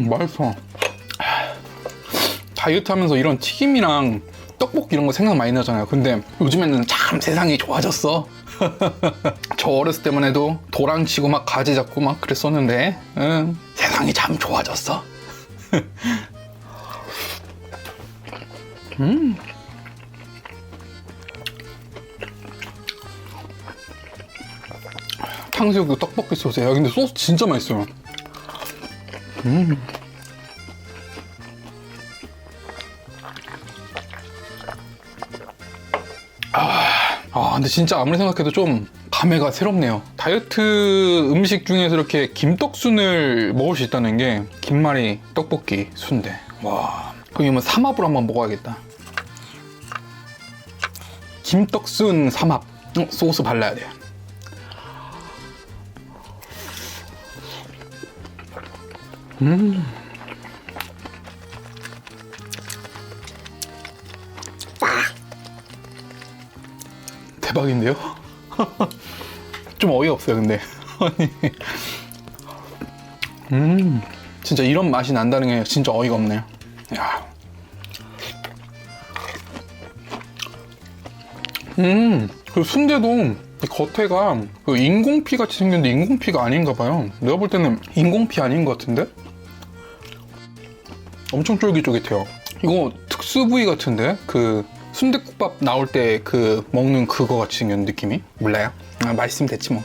맛있어. 다이어트 하면서 이런 튀김이랑 떡볶이 이런 거 생각 많이 나잖아요. 근데 요즘에는 참 세상이 좋아졌어. 저 어렸을 때만 해도 도랑 치고 막 가지 잡고 막 그랬었는데 세상이 참 좋아졌어. 탕수육도 떡볶이 소스예요. 근데 소스 진짜 맛있어요. 근데 진짜 아무리 생각해도 좀 감회가 새롭네요. 다이어트 음식 중에서 이렇게 김떡순을 먹을 수 있다는 게 김말이 떡볶이 순대. 와, 그러면 삼합으로 한번 먹어야겠다. 김떡순 삼합. 소스 발라야 돼. 대박인데요? 좀 어이없어요 근데. 아니. 진짜 이런 맛이 난다는 게 진짜 어이가 없네요. 야. 그 순대도 겉에가 그 인공피 같이 생겼는데 인공피가 아닌가 봐요. 내가 볼 때는 인공피 아닌 것 같은데? 엄청 쫄깃쫄깃해요. 이거 특수 부위 같은데? 그 순댓국밥 나올 때 그 먹는 그거 같이 생긴 느낌이? 몰라요? 아, 맛있으면 됐지 뭐.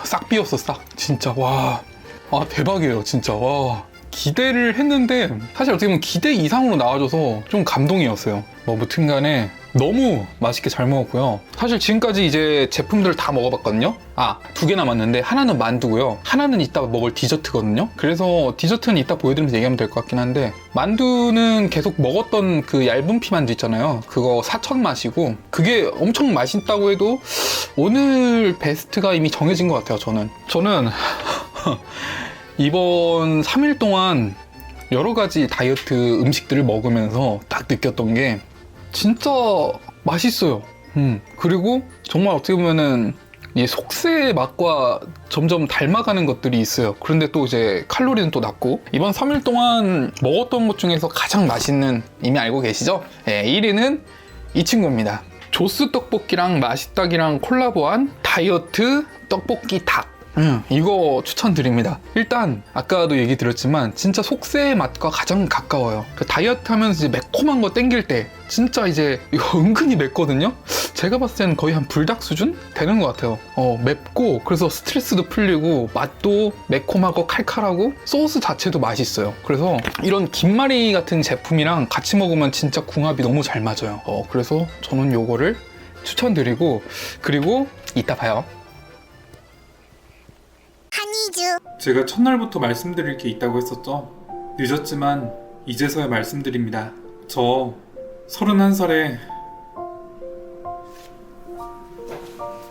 싹 비었어 싹 진짜 와. 아 대박이에요 진짜 와. 기대를 했는데 사실 어떻게 보면 기대 이상으로 나와줘서 좀 감동이었어요. 뭐 무튼 간에 너무 맛있게 잘 먹었고요. 사실 지금까지 이제 제품들을 다 먹어봤거든요. 아, 2개 남았는데 하나는 만두고요. 하나는 이따 먹을 디저트거든요. 그래서 디저트는 이따 보여드리면서 얘기하면 될 것 같긴 한데 만두는 계속 먹었던 그 얇은 피 만두 있잖아요. 그거 사천 맛이고 그게 엄청 맛있다고 해도 오늘 베스트가 이미 정해진 것 같아요. 저는 이번 3일 동안 여러 가지 다이어트 음식들을 먹으면서 딱 느꼈던 게 진짜 맛있어요. 그리고 정말 어떻게 보면은 이 속세의 맛과 점점 닮아가는 것들이 있어요. 그런데 또 이제 칼로리는 또 낮고 이번 3일 동안 먹었던 것 중에서 가장 맛있는 이미 알고 계시죠? 네, 1위는 이 친구입니다. 조스 떡볶이랑 맛있닭이랑 콜라보한 다이어트 떡볶이 닭. 이거 추천드립니다. 일단 아까도 얘기 드렸지만 진짜 속세의 맛과 가장 가까워요. 그 다이어트 하면서 이제 매콤한 거 땡길 때 진짜 이제 이거 은근히 맵거든요. 제가 봤을 때는 거의 한 불닭 수준 되는 것 같아요. 맵고 그래서 스트레스도 풀리고 맛도 매콤하고 칼칼하고 소스 자체도 맛있어요. 그래서 이런 김말이 같은 제품이랑 같이 먹으면 진짜 궁합이 너무 잘 맞아요. 그래서 저는 요거를 추천드리고 그리고 이따 봐요. 제가 첫날부터 말씀드릴 게 있다고 했었죠. 늦었지만 이제서야 말씀드립니다. 저 31살에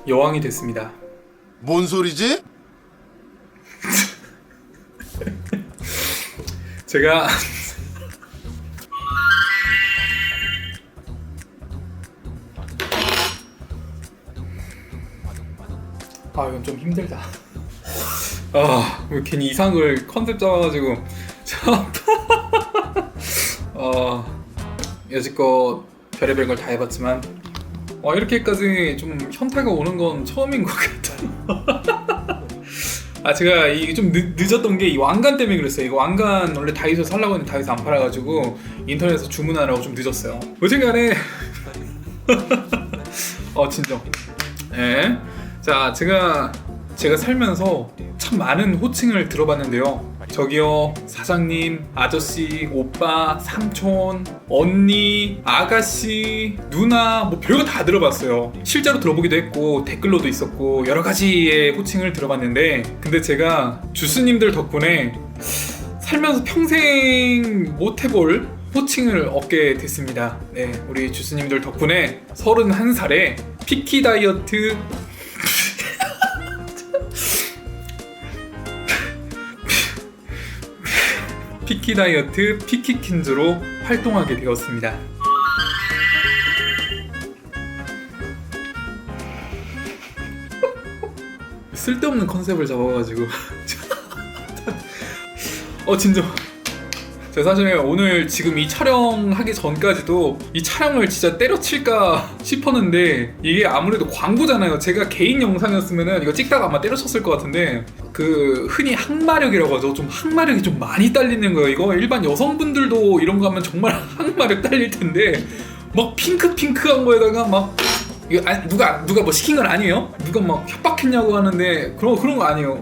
여왕이 됐습니다. 뭔 소리지? 제가 이건 좀 힘들다. 왜 괜히 이상을 컨셉 잡아가지고 여지껏 별의별 걸 다 해봤지만 이렇게까지 좀 현타가 오는 건 처음인 것 같아요. 제가 이게 좀 늦었던 게 이 왕관 때문에 그랬어요. 이거 왕관 원래 다이소에서 살라고 했는데 다이소 안 팔아가지고 인터넷에서 주문하느라고 좀 늦었어요. 어쨌간에 진정. 네. 자, 제가 살면서 참 많은 호칭을 들어봤는데요. 저기요, 사장님, 아저씨, 오빠, 삼촌, 언니, 아가씨, 누나, 뭐 별거 다 들어봤어요. 실제로 들어보기도 했고 댓글로도 있었고 여러 가지의 호칭을 들어봤는데 근데 제가 주스님들 덕분에 살면서 평생 못 해볼 호칭을 얻게 됐습니다. 네, 우리 주스님들 덕분에 31살에 피키 다이어트 피키 다이어트 피키킨즈로 활동하게 되었습니다. 쓸데없는 컨셉을 잡아가지고 진짜 제가 사실 오늘 지금 이 촬영하기 전까지도 이 촬영을 진짜 때려칠까 싶었는데 이게 아무래도 광고잖아요. 제가 개인 영상이었으면은 이거 찍다가 아마 때려쳤을 것 같은데 그 흔히 항마력이라고 하죠. 좀 항마력이 좀 많이 딸리는 거예요. 이거 일반 여성분들도 이런 거 하면 정말 항마력 딸릴 텐데 막 핑크한 거에다가 막 이거 누가 뭐 시킨 건 아니에요? 누가 막 협박했냐고 하는데 그런 거 아니에요.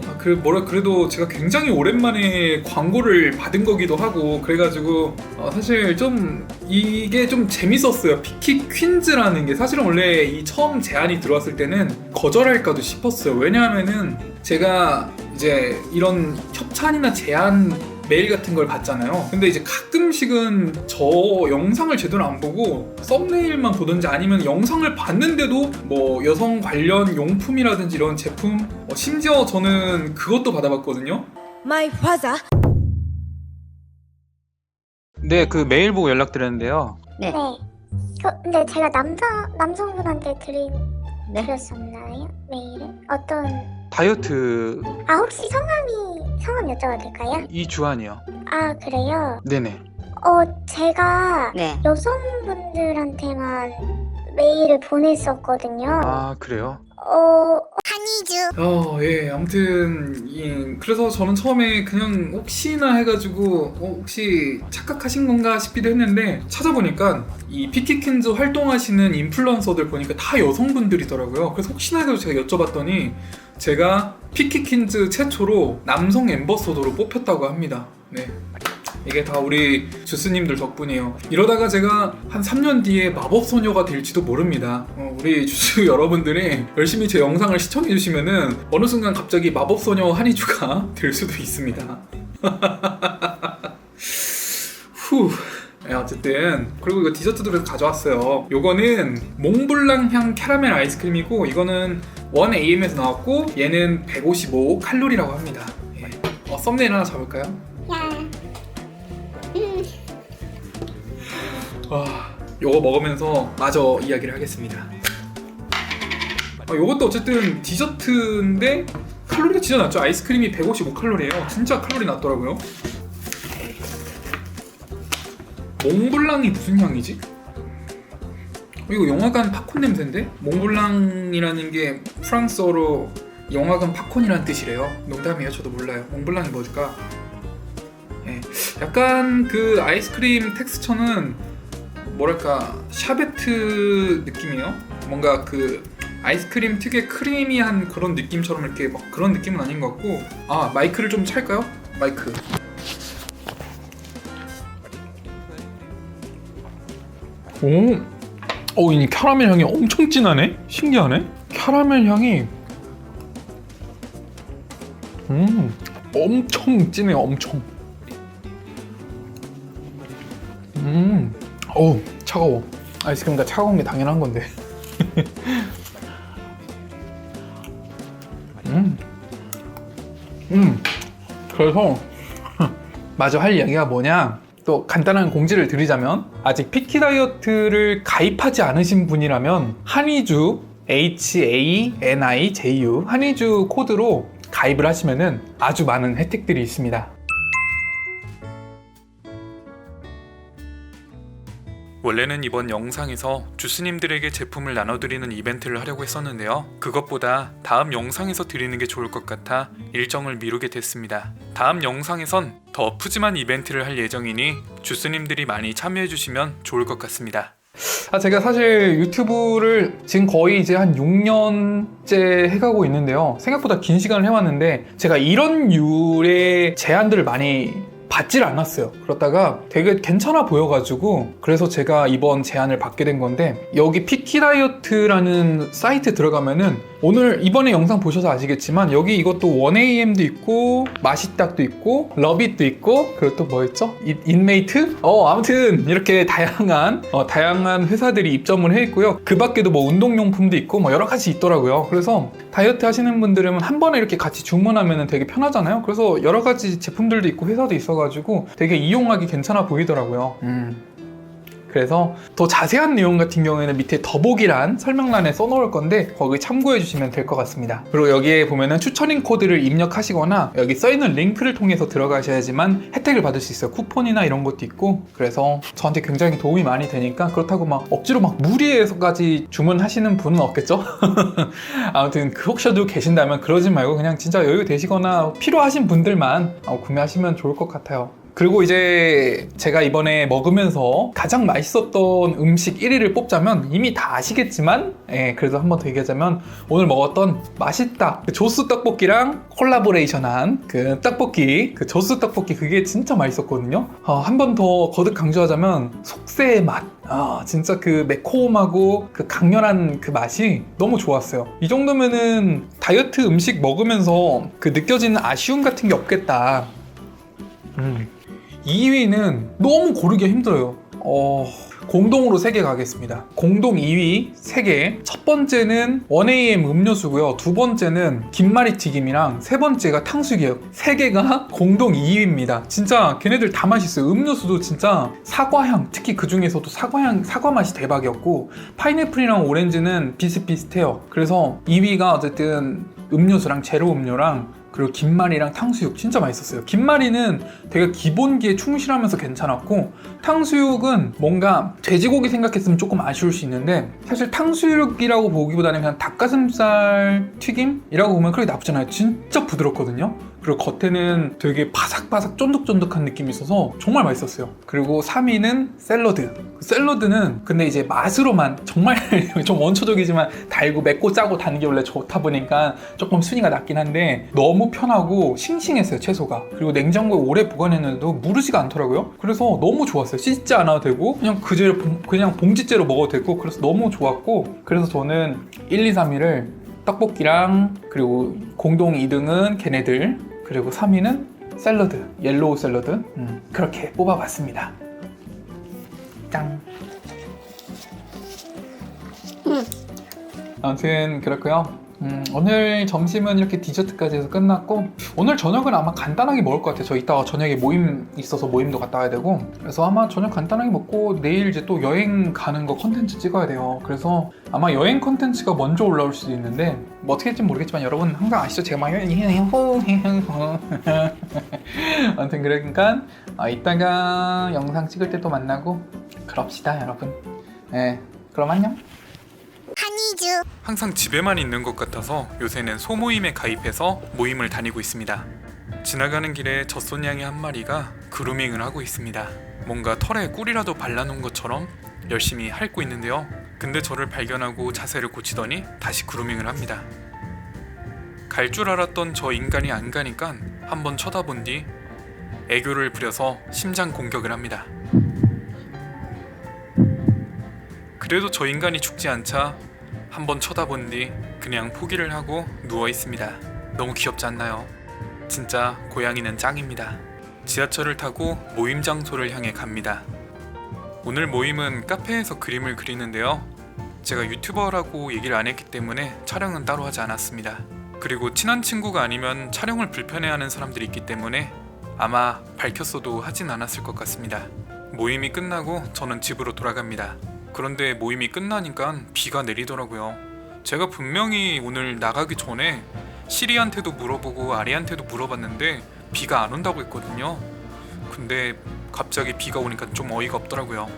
그래도 제가 굉장히 오랜만에 광고를 받은 거기도 하고 그래가지고 사실 좀 이게 좀 재밌었어요. 피키 퀸즈라는 게 사실은 원래 이 처음 제안이 들어왔을 때는 거절할까도 싶었어요. 왜냐하면은 제가 이제 이런 협찬이나 제안 메일 같은 걸 받잖아요. 근데 이제 가끔씩은 저 영상을 제대로 안 보고 썸네일만 보든지 아니면 영상을 봤는데도 뭐 여성 관련 용품이라든지 이런 제품 심지어 저는 그것도 받아봤거든요. My father. 네, 그 메일 보고 연락드렸는데요. 네. 근데 제가 남성분한테 드렸었나요? 메일을? 어떤... 다이어트 혹시 성함 여쭤봐도 될까요? 이주환이요. 아, 그래요? 네네. 제가 여성분들한테만 메일을 보냈었거든요. 아, 그래요? 예, 아무튼 그래서 저는 처음에 그냥 혹시나 해가지고 혹시 착각하신 건가 싶기도 했는데 찾아보니까 이 피키킨즈 활동하시는 인플루언서들 보니까 다 여성분들이더라고요. 그래서 혹시나 해가지고 제가 여쭤봤더니 제가 피키킨즈 최초로 남성 앰버서더로 뽑혔다고 합니다. 네. 이게 다 우리 주스님들 덕분이에요. 이러다가 제가 한 3년 뒤에 마법소녀가 될지도 모릅니다. 우리 주스 여러분들이 열심히 제 영상을 시청해주시면은 어느 순간 갑자기 마법소녀 한이주가 될 수도 있습니다. 후. 네, 어쨌든 그리고 이거 디저트도 그래서 가져왔어요. 요거는 몽블랑 향 캐러멜 아이스크림이고 이거는 1AM에서 나왔고 얘는 155 칼로리라고 합니다. 예. 썸네일 하나 잡을까요? 요거 먹으면서 마저 이야기를 하겠습니다. 요것도 어쨌든 디저트인데 칼로리가 진짜 낮죠. 아이스크림이 155칼로리예요. 진짜 칼로리 낮더라고요. 몽블랑이 무슨 향이지? 이거 영화관 팝콘 냄새인데? 몽블랑이라는 게 프랑스어로 영화관 팝콘이라는 뜻이래요. 농담이에요. 저도 몰라요. 몽블랑이 뭘까? 예. 약간 그 아이스크림 텍스처는 뭐랄까 샤베트 느낌이에요. 뭔가 그 아이스크림 특유의 크리미한 그런 느낌처럼 이렇게 막 그런 느낌은 아닌 것 같고. 마이크를 좀 찰까요? 마이크. 이 캐러멜 향이 엄청 진하네? 신기하네? 캐러멜 향이 엄청 진해요. 엄청. 차가워. 아이스크림 다 차가운 게 당연한 건데. 그래서 마저 할 이야기가 뭐냐, 또 간단한 공지를 드리자면 아직 피키 다이어트를 가입하지 않으신 분이라면 한이주 HANIJU 한이주 코드로 가입을 하시면은 아주 많은 혜택들이 있습니다. 원래는 이번 영상에서 주스님들에게 제품을 나눠드리는 이벤트를 하려고 했었는데요. 그것보다 다음 영상에서 드리는 게 좋을 것 같아 일정을 미루게 됐습니다. 다음 영상에선 더 푸짐한 이벤트를 할 예정이니 주스님들이 많이 참여해주시면 좋을 것 같습니다. 제가 사실 유튜브를 지금 거의 이제 한 6년째 해가고 있는데요. 생각보다 긴 시간을 해왔는데 제가 이런 류의 제안들을 많이 받질 않았어요. 그러다가 되게 괜찮아 보여가지고 그래서 제가 이번 제안을 받게 된 건데, 여기 피키 다이어트라는 사이트 들어가면은 이번에 영상 보셔서 아시겠지만 여기 이것도 1AM도 있고 마시딱도 있고 러빗도 있고 그리고 또 뭐였죠? 인메이트? 아무튼 이렇게 다양한 회사들이 입점을 해 있고요. 그 밖에도 뭐 운동용품도 있고 뭐 여러 가지 있더라고요. 그래서 다이어트 하시는 분들은 한 번에 이렇게 같이 주문하면 되게 편하잖아요. 그래서 여러 가지 제품들도 있고 회사도 있어가지고 되게 이용하기 괜찮아 보이더라고요. 그래서 더 자세한 내용 같은 경우에는 밑에 더보기란 설명란에 써놓을 건데 거기 참고해 주시면 될 것 같습니다. 그리고 여기에 보면은 추천인 코드를 입력하시거나 여기 써있는 링크를 통해서 들어가셔야지만 혜택을 받을 수 있어요. 쿠폰이나 이런 것도 있고. 그래서 저한테 굉장히 도움이 많이 되니까, 그렇다고 막 억지로 막 무리해서까지 주문하시는 분은 없겠죠? 아무튼 혹시라도 계신다면 그러지 말고 그냥 진짜 여유 되시거나 필요하신 분들만 구매하시면 좋을 것 같아요. 그리고 이제 제가 이번에 먹으면서 가장 맛있었던 음식 1위를 뽑자면 이미 다 아시겠지만 그래도 한 번 더 얘기하자면 오늘 먹었던 맛있다 그 조스 떡볶이랑 콜라보레이션한 그 떡볶이 그 조스 떡볶이 그게 진짜 맛있었거든요. 한 번 더 거듭 강조하자면 속세의 맛 진짜 그 매콤하고 그 강렬한 그 맛이 너무 좋았어요. 이 정도면은 다이어트 음식 먹으면서 그 느껴지는 아쉬움 같은 게 없겠다. 2위는 너무 고르기 힘들어요. 공동으로 3개 가겠습니다. 공동 2위 3개. 첫 번째는 1AM 음료수고요. 두 번째는 김말이 튀김이랑 세 번째가 탕수육이에요. 3개가 공동 2위입니다. 진짜 걔네들 다 맛있어요. 음료수도 진짜 사과향, 특히 그 중에서도 사과 맛이 대박이었고 파인애플이랑 오렌지는 비슷비슷해요. 그래서 2위가 어쨌든 음료수랑 제로 음료랑 그리고 김말이랑 탕수육 진짜 맛있었어요. 김말이는 되게 기본기에 충실하면서 괜찮았고 탕수육은 뭔가 돼지고기 생각했으면 조금 아쉬울 수 있는데 사실 탕수육이라고 보기보다는 그냥 닭가슴살 튀김이라고 보면 그렇게 나쁘지 않아요. 진짜 부드럽거든요. 그리고 겉에는 되게 바삭바삭 쫀득쫀득한 느낌이 있어서 정말 맛있었어요. 그리고 3위는 샐러드. 샐러드는 근데 이제 맛으로만 정말 좀 원초적이지만 달고 맵고 짜고 단 게 원래 좋다 보니까 조금 순위가 낮긴 한데 너무 편하고 싱싱했어요. 채소가. 그리고 냉장고에 오래 보관했는데도 무르지가 않더라고요. 그래서 너무 좋았어요. 씻지 않아도 되고 그냥 봉지째로 먹어도 되고 그래서 너무 좋았고 그래서 저는 1, 2, 3위를 떡볶이랑 그리고 공동 2등은 걔네들 그리고 3위는 샐러드, 옐로우 샐러드 그렇게 뽑아봤습니다. 짱. 아무튼 그렇고요. 오늘 점심은 이렇게 디저트까지 해서 끝났고 오늘 저녁은 아마 간단하게 먹을 것 같아요. 저 이따가 저녁에 모임 있어서 모임도 갔다 와야 되고 그래서 아마 저녁 간단하게 먹고 내일 이제 또 여행 가는 거 컨텐츠 찍어야 돼요. 그래서 아마 여행 컨텐츠가 먼저 올라올 수도 있는데 뭐 어떻게 될지 모르겠지만 여러분 항상 아시죠? 제가 막 아무튼 그러니까 이따가 영상 찍을 때 또 만나고 그럽시다 여러분. 네, 그럼 안녕. 항상 집에만 있는 것 같아서 요새는 소모임에 가입해서 모임을 다니고 있습니다. 지나가는 길에 젖소냥이 한 마리가 그루밍을 하고 있습니다. 뭔가 털에 꿀이라도 발라놓은 것처럼 열심히 핥고 있는데요. 근데 저를 발견하고 자세를 고치더니 다시 그루밍을 합니다. 갈 줄 알았던 저 인간이 안 가니까 한번 쳐다본 뒤 애교를 부려서 심장 공격을 합니다. 그래도 저 인간이 죽지 않자 한번 쳐다본 뒤 그냥 포기를 하고 누워 있습니다. 너무 귀엽지 않나요? 진짜 고양이는 짱입니다. 지하철을 타고 모임 장소를 향해 갑니다. 오늘 모임은 카페에서 그림을 그리는데요. 제가 유튜버라고 얘기를 안 했기 때문에 촬영은 따로 하지 않았습니다. 그리고 친한 친구가 아니면 촬영을 불편해하는 사람들이 있기 때문에 아마 밝혔어도 하진 않았을 것 같습니다. 모임이 끝나고 저는 집으로 돌아갑니다. 그런데 모임이 끝나니까 비가 내리더라고요. 제가 분명히 오늘 나가기 전에 시리한테도 물어보고 아리한테도 물어봤는데 비가 안 온다고 했거든요. 근데 갑자기 비가 오니까 좀 어이가 없더라고요.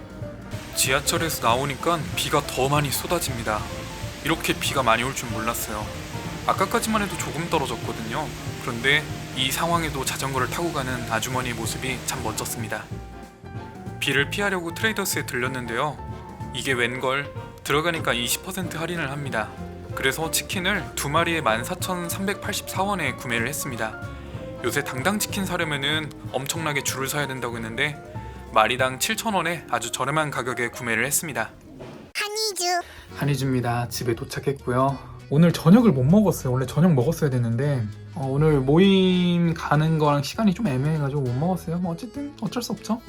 지하철에서 나오니까 비가 더 많이 쏟아집니다. 이렇게 비가 많이 올 줄 몰랐어요. 아까까지만 해도 조금 떨어졌거든요. 그런데 이 상황에도 자전거를 타고 가는 아주머니의 모습이 참 멋졌습니다. 비를 피하려고 트레이더스에 들렸는데요. 이게 웬걸 들어가니까 20% 할인을 합니다. 그래서 치킨을 2마리에 14,384원에 구매를 했습니다. 요새 당당 치킨 사려면은 엄청나게 줄을 서야 된다고 했는데 마리당 7,000원에 아주 저렴한 가격에 구매를 했습니다. 한이주입니다. 집에 도착했고요. 오늘 저녁을 못 먹었어요. 원래 저녁 먹었어야 됐는데 오늘 모임 가는 거랑 시간이 좀 애매해가지고 못 먹었어요. 뭐 어쨌든 어쩔 수 없죠.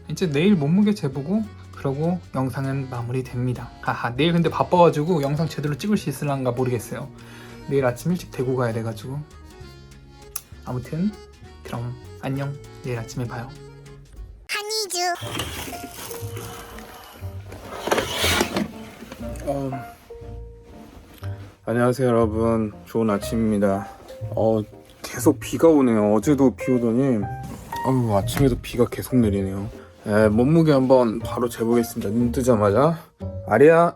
이제 내일 몸무게 재보고 그러고 영상은 마무리됩니다. 하하, 내일 근데 바빠가지고 영상 제대로 찍을 수 있을란가 모르겠어요. 내일 아침 일찍 대구 가야 돼가지고. 아무튼 그럼 안녕. 내일 아침에 봐요. 안녕하세요 여러분. 좋은 아침입니다. 계속 비가 오네요. 어제도 비 오더니 아침에도 비가 계속 내리네요. 몸무게 한번 바로 재보겠습니다. 눈 뜨자마자. 아리야,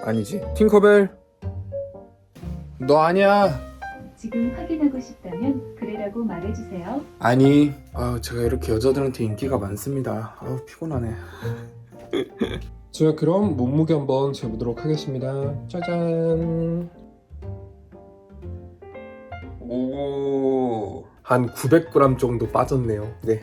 아니지, 팅커벨, 너 아니야. 지금 확인하고 싶다면 그래라고 있다고 말해주세요. 아니, 제가 이렇게 여자들한테 인기가 많습니다. 피곤하네. 제가 그럼 몸무게 한번 재보도록 하겠습니다. 짜잔. 오, 한 900g 정도 빠졌네요. 네.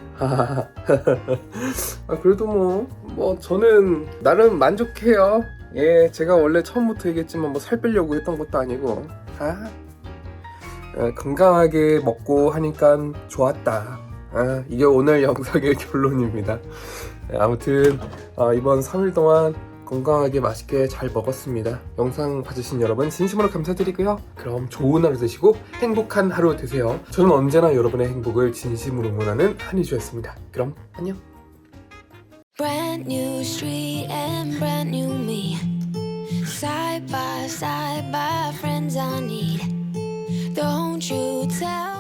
그래도 뭐 저는 나름 만족해요. 예, 제가 원래 처음부터 얘기했지만 뭐 살 빼려고 했던 것도 아니고 건강하게 먹고 하니까 좋았다. 이게 오늘 영상의 결론입니다. 아무튼 이번 3일 동안 건강하게 맛있게 잘 먹었습니다. 영상 봐주신 여러분 진심으로 감사드리고요. 그럼 좋은 하루 되시고 행복한 하루 되세요. 저는 언제나 여러분의 행복을 진심으로 응원하는 한희주였습니다. 그럼 안녕. Brand new street and brand new me. Side by side, by friends I need. Don't you tell